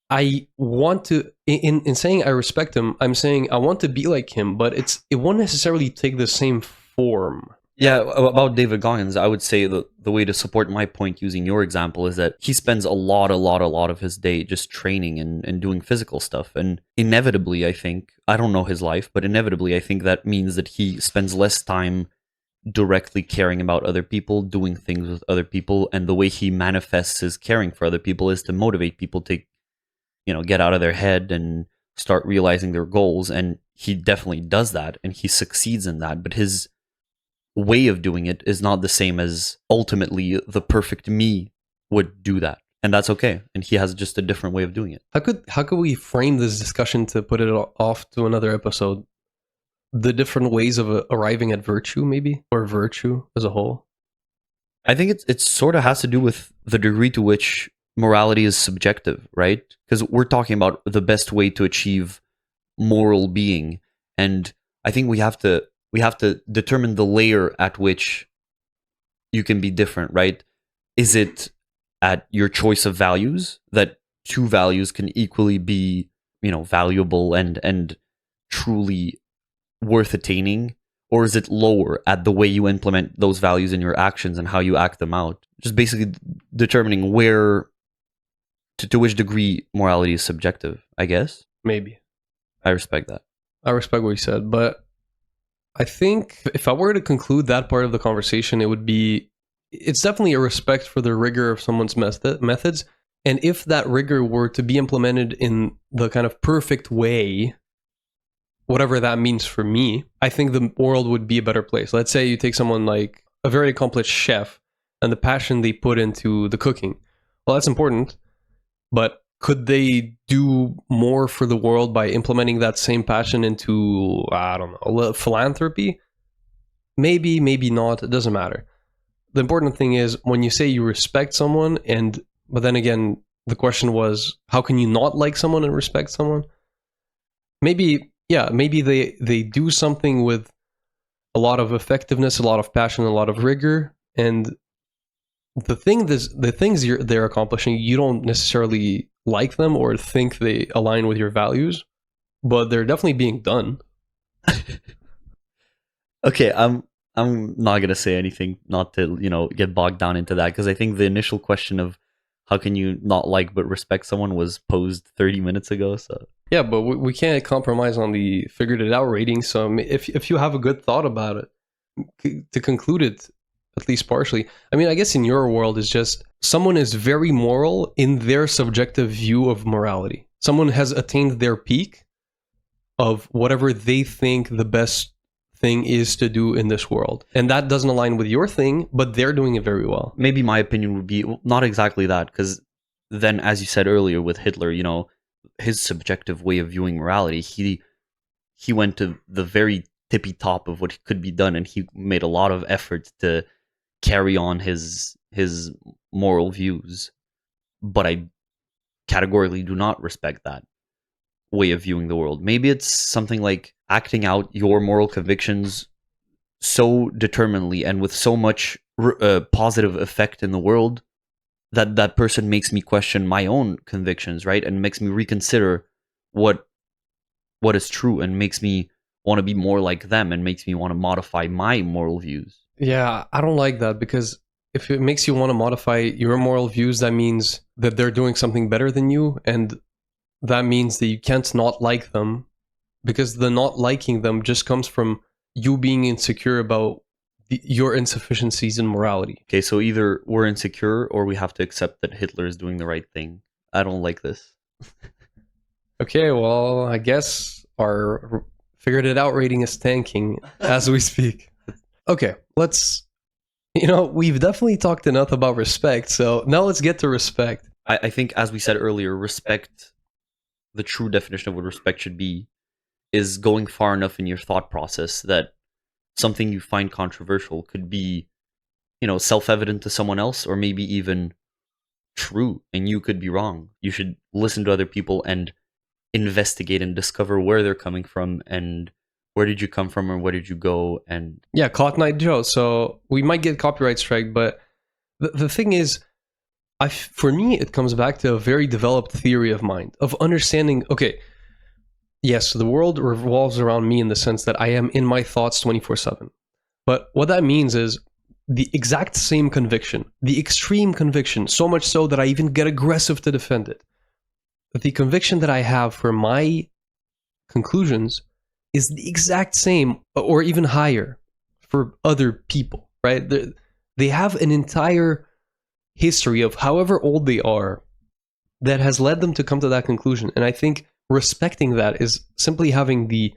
I want to, in saying I respect him, I'm saying I want to be like him, but it won't necessarily take the same form. Yeah, about David Goggins, I would say the way to support my point using your example is that he spends a lot of his day just training and doing physical stuff. And inevitably, I think, I don't know his life, but inevitably, I think that means that he spends less time directly caring about other people, doing things with other people. And the way he manifests his caring for other people is to motivate people to, get out of their head and start realizing their goals. And he definitely does that, and he succeeds in that. But his way of doing it is not the same as ultimately the perfect me would do that, and that's okay. And he has just a different way of doing it. How could we frame this discussion to put it off to another episode? The different ways of arriving at virtue, maybe, or virtue as a whole. I think it sort of has to do with the degree to which morality is subjective, right? Because we're talking about the best way to achieve moral being, and I think we have to determine the layer at which you can be different, right? Is it at your choice of values, that two values can equally be, valuable and truly worth attaining? Or is it lower at the way you implement those values in your actions and how you act them out? Just basically determining where, to which degree morality is subjective, I guess. Maybe. I respect that. I respect what you said, but I think if I were to conclude that part of the conversation, it's definitely a respect for the rigor of someone's methods. And if that rigor were to be implemented in the kind of perfect way, whatever that means for me, I think the world would be a better place. Let's say you take someone like a very accomplished chef and the passion they put into the cooking. Well, that's important, but could they do more for the world by implementing that same passion into, I don't know, philanthropy? Maybe, maybe not. It doesn't matter. The important thing is when you say you respect someone, but then again, the question was, how can you not like someone and respect someone? Maybe they do something with a lot of effectiveness, a lot of passion, a lot of rigor, and the things they're accomplishing, you don't necessarily like them or think they align with your values, but they're definitely being done. Okay, I'm not gonna say anything, not to get bogged down into that, because I think the initial question of how can you not like but respect someone was posed 30 minutes ago. So yeah, but we can't compromise on the figured it out rating. So if you have a good thought about it, to conclude it at least partially, I mean, I guess in your world is just someone is very moral in their subjective view of morality. Someone has attained their peak of whatever they think the best thing is to do in this world, and that doesn't align with your thing, but they're doing it very well. Maybe my opinion would be not exactly that, because then, as you said earlier with Hitler, his subjective way of viewing morality, he went to the very tippy top of what could be done, and he made a lot of effort to carry on his moral views. But I categorically do not respect that way of viewing the world. Maybe it's something like acting out your moral convictions so determinedly and with so much positive effect in the world that person makes me question my own convictions, right? And makes me reconsider what is true, and makes me want to be more like them, and makes me want to modify my moral views. Yeah, I don't like that, because if it makes you want to modify your moral views, that means that they're doing something better than you, and that means that you can't not like them, because the not liking them just comes from you being insecure about your insufficiencies in morality. Okay, so either we're insecure or we have to accept that Hitler is doing the right thing. I don't like this. Okay, well, I guess our figured it out rating is tanking as we speak. Okay, we've definitely talked enough about respect, so now let's get to respect. I think, as we said earlier, respect, the true definition of what respect should be, is going far enough in your thought process that something you find controversial could be, self-evident to someone else, or maybe even true, and you could be wrong. You should listen to other people and investigate and discover where they're coming from, and where did you come from, or where did you go, and Yeah, Cotton Eye Joe. So we might get copyright strike, but the thing is, for me, it comes back to a very developed theory of mind, of understanding, okay, yes, the world revolves around me in the sense that I am in my thoughts 24/7. But what that means is the exact same conviction, the extreme conviction, so much so that I even get aggressive to defend it. The conviction that I have for my conclusions is the exact same, or even higher, for other people, right? They have an entire history of however old they are that has led them to come to that conclusion. And I think respecting that is simply having the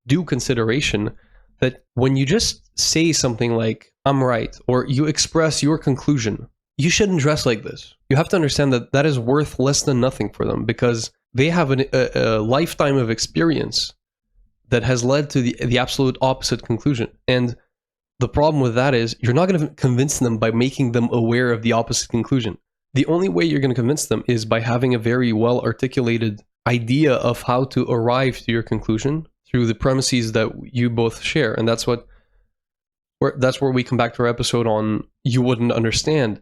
due consideration that when you just say something like, I'm right, or you express your conclusion, you shouldn't dress like this. You have to understand that that is worth less than nothing for them, because they have a lifetime of experience that has led to the absolute opposite conclusion. And the problem with that is you're not going to convince them by making them aware of the opposite conclusion. The only way you're going to convince them is by having a very well articulated idea of how to arrive to your conclusion through the premises that you both share. And that's where we come back to our episode on You Wouldn't Understand,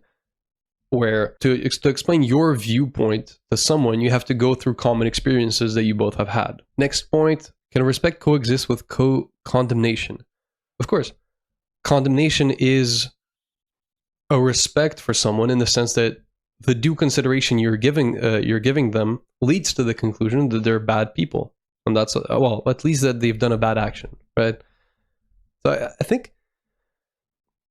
where to explain your viewpoint to someone, you have to go through common experiences that you both have had. Next point, can respect coexist with condemnation? Of course. Condemnation is a respect for someone in the sense that the due consideration you're giving them leads to the conclusion that they're bad people, and that's at least that they've done a bad action, right? So I think,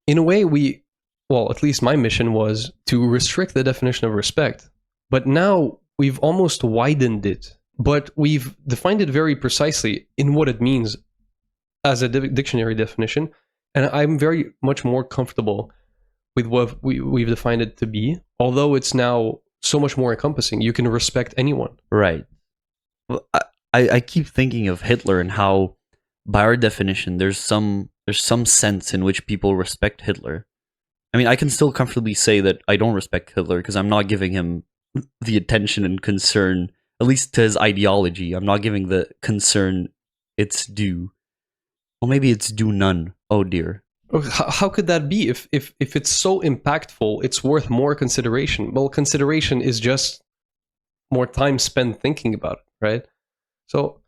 in a way, at least my mission was to restrict the definition of respect, but now we've almost widened it, but we've defined it very precisely in what it means as a dictionary definition. And I'm very much more comfortable with what we've defined it to be, although it's now so much more encompassing. You can respect anyone. Right. Well, I keep thinking of Hitler and how, by our definition, there's some sense in which people respect Hitler. I mean, I can still comfortably say that I don't respect Hitler because I'm not giving him the attention and concern, at least to his ideology. I'm not giving the concern its due. Or maybe it's due none. Oh dear. How could that be? If it's so impactful, it's worth more consideration. Well, consideration is just more time spent thinking about it, right? So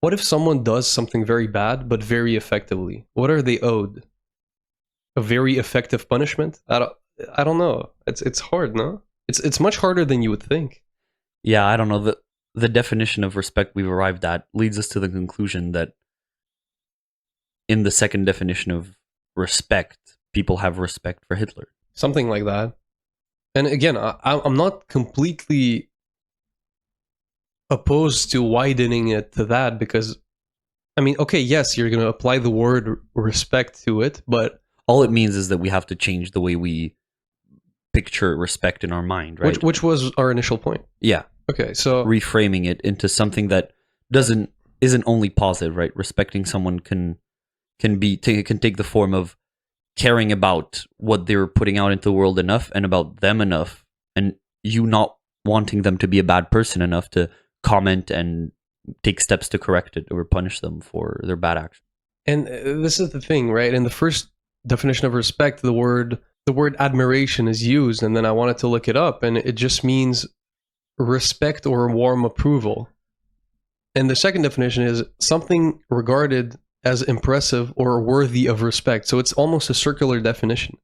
what if someone does something very bad, but very effectively? What are they owed? A very effective punishment? I don't know. It's hard, no? It's much harder than you would think. Yeah, I don't know. The definition of respect we've arrived at leads us to the conclusion that in the second definition of respect, people have respect for Hitler. Something like that. And again, I'm not completely opposed to widening it to that, because, I mean, okay, yes, you're going to apply the word respect to it, but all it means is that we have to change the way we picture respect in our mind, right? Which was our initial point. Yeah. Okay, so reframing it into something that isn't only positive, right? Respecting someone can take the form of caring about what they're putting out into the world enough, and about them enough, and you not wanting them to be a bad person enough to comment and take steps to correct it or punish them for their bad action. And this is the thing, right? In the first definition of respect, the word the word admiration is used, and then I wanted to look it up, and it just means respect or warm approval. And the second definition is something regarded as impressive or worthy of respect. So it's almost a circular definition.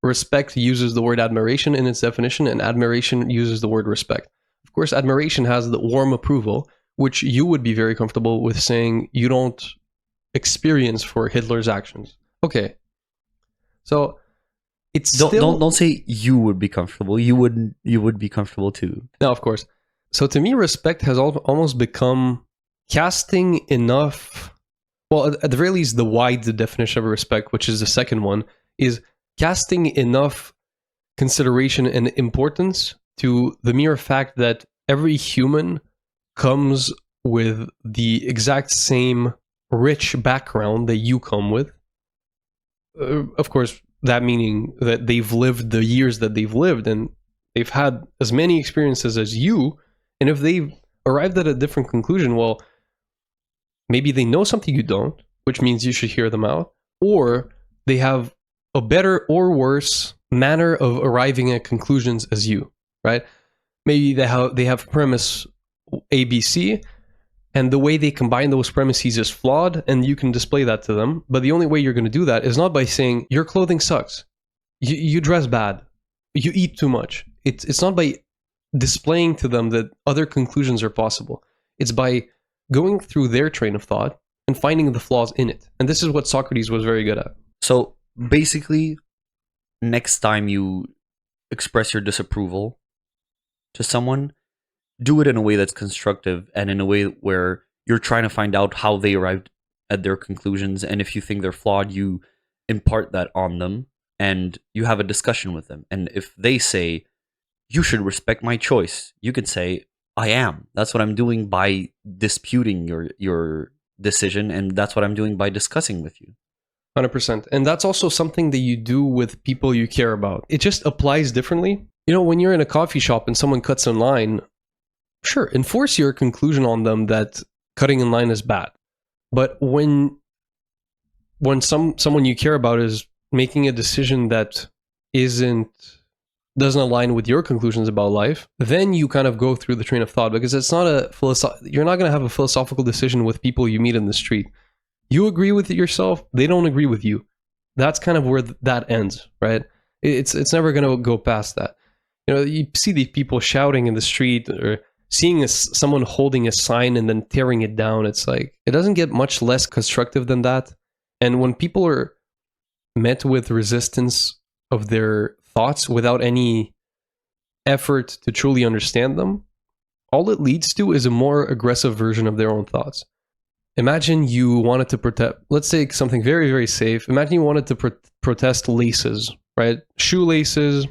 Respect uses the word admiration in its definition, and admiration uses the word respect. Of course, admiration has the warm approval, which you would be very comfortable with saying you don't experience for Hitler's actions. Okay. So it's still... Don't say you would be comfortable. You would be comfortable too. No, of course. So to me, respect has almost become casting enough... Well, at the very least, the wide definition of respect, which is the second one, is casting enough consideration and importance to the mere fact that every human comes with the exact same rich background that you come with. Of course, that meaning that they've lived the years that they've lived and they've had as many experiences as you. And if they've arrived at a different conclusion, well, maybe they know something you don't, which means you should hear them out, or they have a better or worse manner of arriving at conclusions as you, right? Maybe they have premise ABC, and the way they combine those premises is flawed, and you can display that to them. But the only way you're going to do that is not by saying, your clothing sucks, you dress bad, you eat too much. It's not by displaying to them that other conclusions are possible. It's by going through their train of thought and finding the flaws in it. And this is what Socrates was very good at. So basically, next time you express your disapproval to someone, do it in a way that's constructive and in a way where you're trying to find out how they arrived at their conclusions. And if you think they're flawed, you impart that on them and you have a discussion with them. And if they say, you should respect my choice, you could say, I am. That's what I'm doing by disputing your decision, and that's what I'm doing by discussing with you. 100%. And that's also something that you do with people you care about. It just applies differently. You know, when you're in a coffee shop and someone cuts in line, sure, enforce your conclusion on them that cutting in line is bad. But when someone you care about is making a decision that doesn't align with your conclusions about life, then you kind of go through the train of thought, because it's not you're not going to have a philosophical decision with people you meet in the street. You agree with it yourself, they don't agree with you. That's kind of where that ends, right? It's never going to go past that. You know, you see these people shouting in the street or seeing someone holding a sign and then tearing it down. It's like, it doesn't get much less constructive than that. And when people are met with resistance of their thoughts without any effort to truly understand them, all it leads to is a more aggressive version of their own thoughts. Imagine you wanted to protest, let's say something very, very safe. Imagine you wanted to protest laces, right? Shoelaces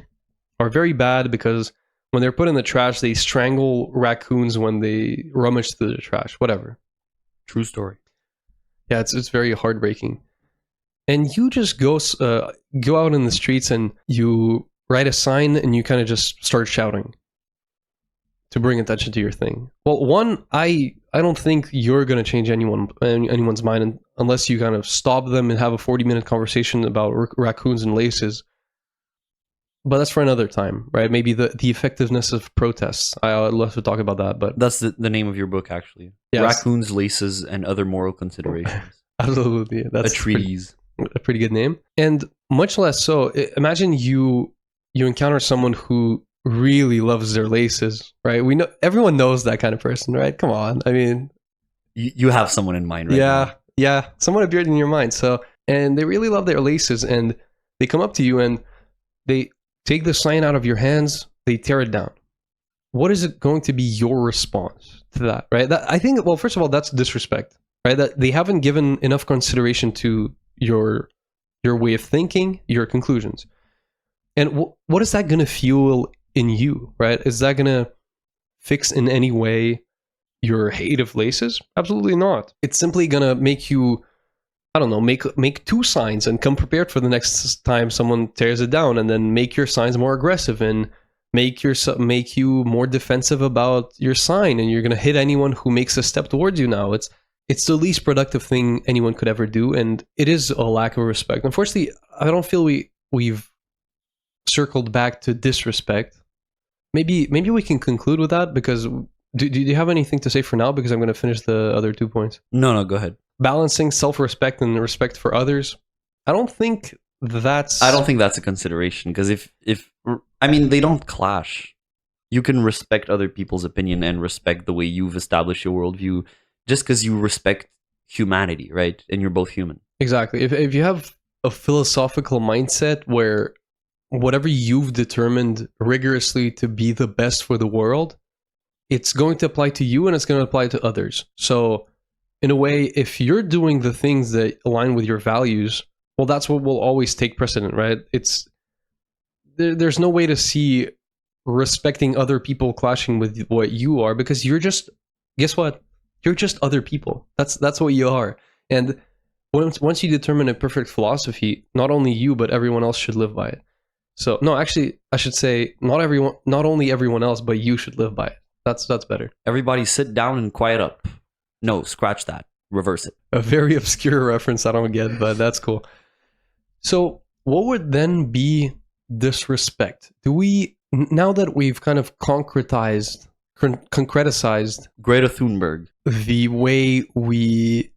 are very bad because when they're put in the trash, they strangle raccoons when they rummage through the trash, whatever. True story. Yeah, it's very heartbreaking. And you just go out in the streets and you write a sign and you kind of just start shouting to bring attention to your thing. Well, one, I don't think you're going to change anyone's mind unless you kind of stop them and have a 40-minute conversation about raccoons and laces. But that's for another time, right? Maybe the effectiveness of protests. I'd love to talk about that, but that's the name of your book, actually. Yes. Raccoons, laces, and other moral considerations. Absolutely, that's a treatise. A pretty good name. And much less so, imagine you encounter someone who really loves their laces, right? We know everyone knows that kind of person, right? Come on, I mean, you have someone in mind, right? Yeah, someone appeared in your mind. So, and they really love their laces, and they come up to you and they take the sign out of your hands, they tear it down. What is it going to be your response to that, right? I think, well, first of all, that's disrespect, right? That they haven't given enough consideration to your way of thinking, your conclusions. And what is that going to fuel in you, right? Is that going to fix in any way your hate of laces? Absolutely not. It's simply going to make you, I don't know, make two signs and come prepared for the next time someone tears it down, and then make your signs more aggressive and make you more defensive about your sign, and you're going to hit anyone who makes a step towards you now. It's the least productive thing anyone could ever do, and it is a lack of respect. Unfortunately, I don't feel we've circled back to disrespect. Maybe we can conclude with that, because do you have anything to say for now? Because I'm going to finish the other 2 points. No, go ahead. Balancing self-respect and respect for others. I don't think that's a consideration, because if I mean, they don't clash. You can respect other people's opinion and respect the way you've established your worldview, just because you respect humanity, right? And you're both human. Exactly. If you have a philosophical mindset where whatever you've determined rigorously to be the best for the world, it's going to apply to you and it's going to apply to others. So in a way, if you're doing the things that align with your values, well, that's what will always take precedent, right? There's no way to see respecting other people clashing with what you are, because you're just, guess what? You're just other people. That's what you are. And once you determine a perfect philosophy, not only you, but everyone else should live by it. So no, actually, I should say not only everyone else, but you should live by it. That's better. Everybody sit down and quiet up. No, scratch that. Reverse it. A very obscure reference I don't get, but that's cool. So what would then be disrespect? Now that we've kind of concretized Greta Thunberg, the way we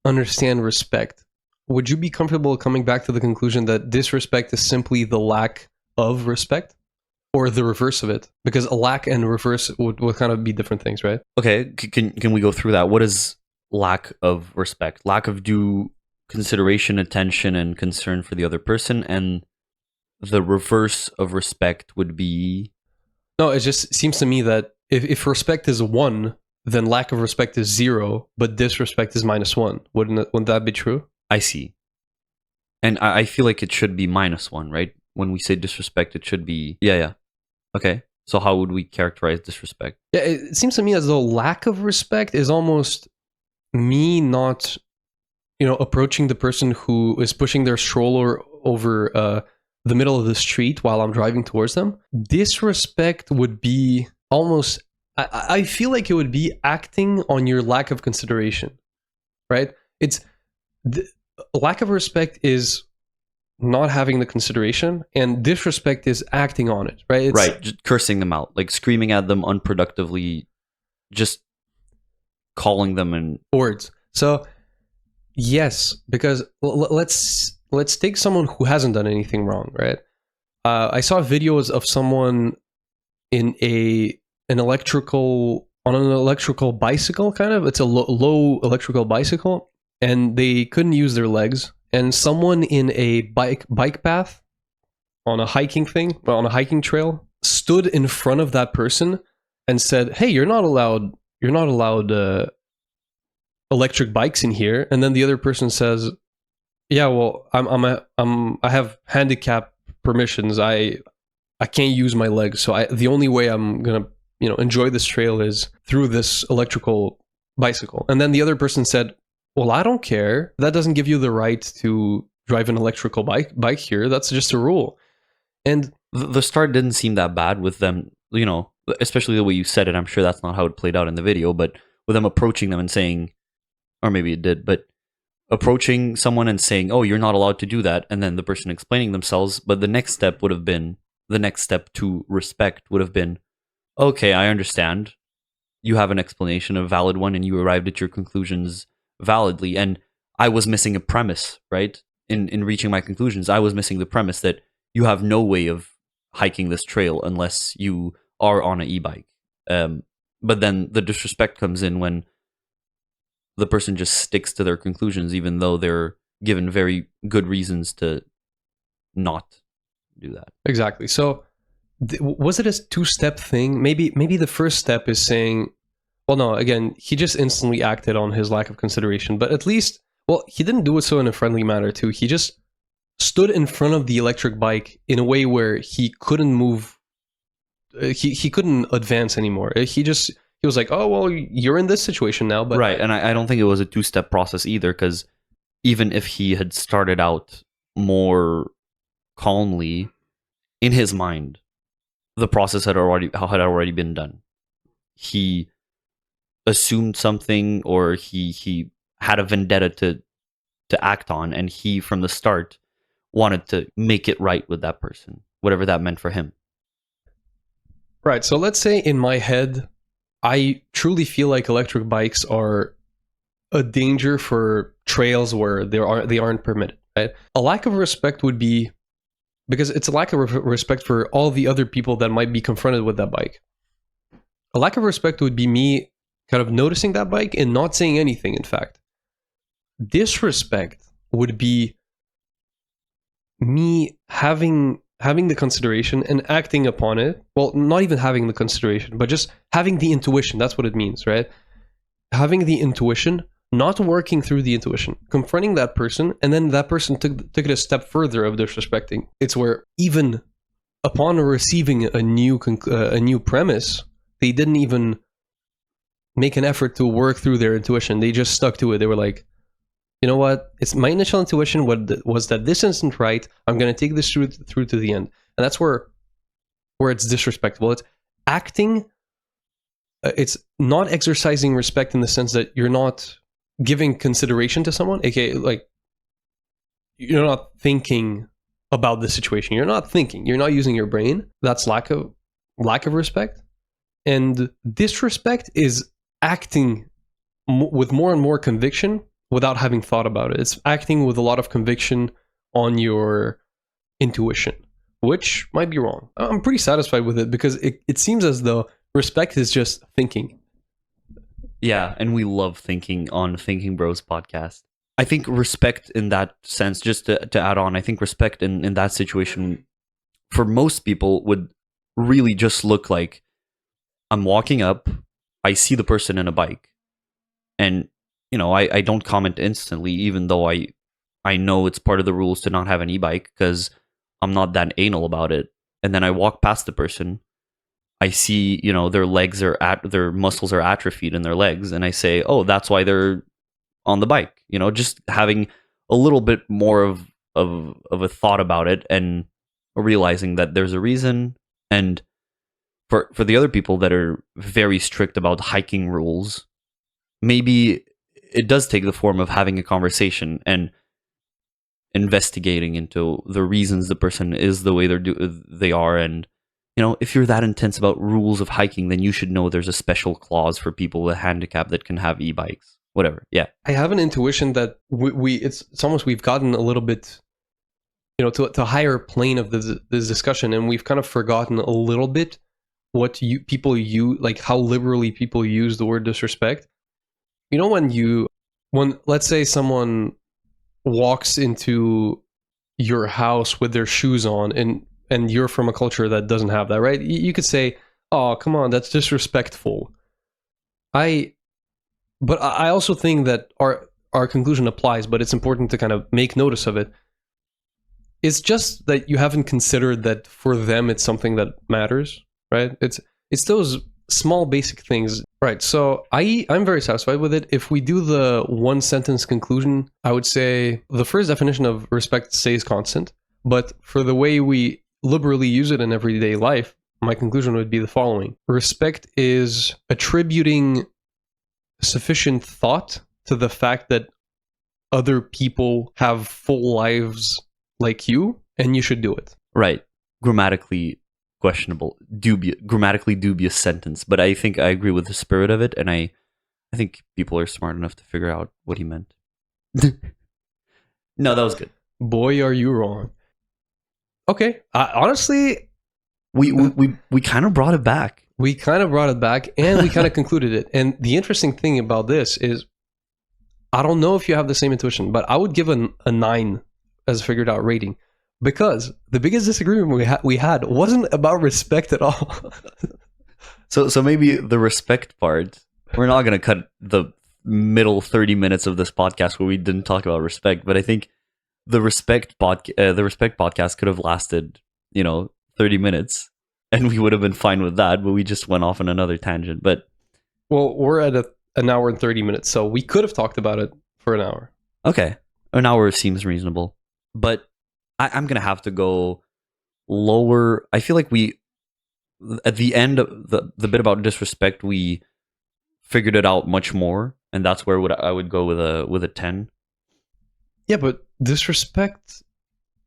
understand respect, would you be comfortable coming back to the conclusion that disrespect is simply the lack of respect, or the reverse of it? Because a lack and reverse would kind of be different things, right? Okay, can we go through that? What is lack of respect? Lack of due consideration, attention, and concern for the other person, and the reverse of respect would be... No, it just seems to me that if respect is 1, then lack of respect is 0, but disrespect is -1. Wouldn't that be true? I see. And I feel like it should be -1, right? When we say disrespect, it should be... Yeah. Okay. So how would we characterize disrespect? Yeah, it seems to me as though lack of respect is almost me not, approaching the person who is pushing their stroller over the middle of the street while I'm driving towards them. Disrespect would be almost... I feel like it would be acting on your lack of consideration, right? Lack of respect is not having the consideration, and disrespect is acting on it, right? Right, just cursing them out, like screaming at them unproductively, just calling them in words. So yes, because let's take someone who hasn't done anything wrong, right? I saw videos of someone in an electrical bicycle, kind of. It's a low electrical bicycle, and they couldn't use their legs. And someone in a bike path on a hiking trail stood in front of that person and said, "Hey, you're not allowed electric bikes in here." And then the other person says, "Yeah, well, I have handicap permissions. I can't use my legs. So the only way I'm gonna enjoy this trail is through this electrical bicycle." And then the other person said, "Well, I don't care. That doesn't give you the right to drive an electrical bike here. That's just a rule." And the start didn't seem that bad with them, especially the way you said it. I'm sure that's not how it played out in the video, but with them approaching them and saying, or maybe it did, but approaching someone and saying, "Oh, you're not allowed to do that," and then the person explaining themselves. But the next step to respect would have been, "Okay, I understand. You have an explanation, a valid one, and you arrived at your conclusions validly. And I was missing a premise, right? In reaching my conclusions, I was missing the premise that you have no way of hiking this trail unless you are on an e-bike." But then the disrespect comes in when the person just sticks to their conclusions, even though they're given very good reasons to not do that. Exactly. So was it a 2-step thing? Maybe the first step is saying, well, no, again, he just instantly acted on his lack of consideration, but at least, well, he didn't do it so in a friendly manner too. He just stood in front of the electric bike in a way where he couldn't move. He couldn't advance anymore. He was like, "Oh, well, you're in this situation now." But right, and I don't think it was a 2-step process either, because even if he had started out more calmly, in his mind, the process had already been done. He assumed something, or he had a vendetta to act on, and he from the start wanted to make it right with that person. whatever that meant for him. Right. So let's say in my head, I truly feel like electric bikes are a danger for trails where they aren't permitted. Right. A lack of respect would be because it's a lack of respect for all the other people that might be confronted with that bike. A lack of respect would be me kind of noticing that bike and not saying anything. In fact, disrespect would be me having the consideration and acting upon it. Well, not even having the consideration, but just having the intuition. That's what it means, right? Having the intuition, not working through the intuition, confronting that person, and then that person took it a step further of disrespecting. It's where even upon receiving a new premise, they didn't even make an effort to work through their intuition. They just stuck to it. They were like, you know what? It's my initial intuition was that this isn't right. I'm going to take this through to the end, and that's where it's disrespectful. It's acting. It's not exercising respect in the sense that you're not giving consideration to someone. aka like you're not thinking about the situation. You're not thinking. You're not using your brain. That's lack of respect. And disrespect is acting with more and more conviction without having thought about it. It's acting with a lot of conviction on your intuition, which might be wrong. I'm pretty satisfied with it because it seems as though respect is just thinking. Yeah, and we love thinking on Thinking Bros podcast. I think respect in that sense, just to add on, I think respect in that situation for most people would really just look like I'm walking up, I see the person in a bike, and I don't comment instantly, even though I know it's part of the rules to not have an e-bike because I'm not that anal about it. And then I walk past the person, I see, their muscles are atrophied in their legs, and I say, oh, that's why they're on the bike. Just having a little bit more of a thought about it and realizing that there's a reason. And for the other people that are very strict about hiking rules, maybe it does take the form of having a conversation and investigating into the reasons the person is the way they are. And if you're that intense about rules of hiking, then you should know there's a special clause for people with handicap that can have e-bikes. Whatever. Yeah. I have an intuition that it's almost we've gotten a little bit, to a higher plane of this discussion, and we've kind of forgotten a little bit what people use, like how liberally people use the word disrespect. When let's say someone walks into your house with their shoes on, and you're from a culture that doesn't have that, right? You could say, "Oh, come on, that's disrespectful." But I also think that our conclusion applies, but it's important to kind of make notice of it. It's just that you haven't considered that for them it's something that matters, right? It's those small basic things, right? So I'm very satisfied with it. If we do the one sentence conclusion, I would say the first definition of respect stays constant, but for the way we liberally use it in everyday life, my conclusion would be the following: respect is attributing sufficient thought to the fact that other people have full lives like you, and you should do it. Right. Grammatically questionable, grammatically dubious sentence, but I think I agree with the spirit of it, and I think people are smart enough to figure out what he meant. No, that was good. Boy, are you wrong. Okay, honestly, we kind of brought it back. We kind of brought it back, and we kind of concluded it. And the interesting thing about this is, I don't know if you have the same intuition, but I would give a 9 as a figured out rating, because the biggest disagreement we had wasn't about respect at all. So maybe the respect part, we're not going to cut the middle 30 minutes of this podcast where we didn't talk about respect, but I think the respect podcast could have lasted 30 minutes, and we would have been fine with that, but we just went off on another tangent. But well, we're at an hour and 30 minutes, so we could have talked about it for an hour. Okay, an hour seems reasonable, but I'm gonna have to go lower. I feel like we, at the end of the bit about disrespect, we figured it out much more, and that's where I would go with a 10. Yeah, but disrespect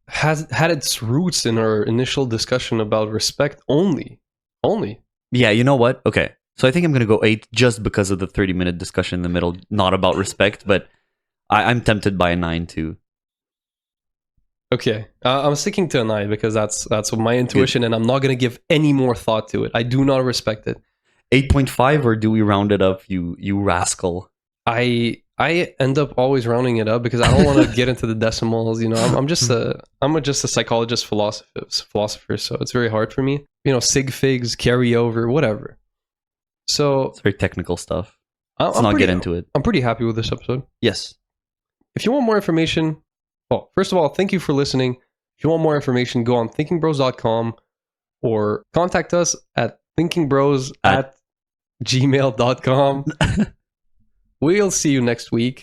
has had its roots in our initial discussion about respect only. Only. Yeah, you know what? Okay. So I think I'm going to go 8 just because of the 30-minute discussion in the middle, not about respect, but I'm tempted by a 9 too. Okay, I'm sticking to a 9 because that's my intuition, and I'm not going to give any more thought to it. I do not respect it. 8.5, or do we round it up, you rascal? I end up always rounding it up because I don't want to get into the decimals. You know, I'm just a psychologist philosopher, so it's very hard for me. You know, sig figs, carryover, whatever. So It's very technical stuff. Let's I'm not pretty, get into it. I'm pretty happy with this episode. Yes. If you want more information, well, first of all, thank you for listening. If you want more information, go on thinkingbros.com or contact us at thinkingbros@gmail.com. We'll see you next week.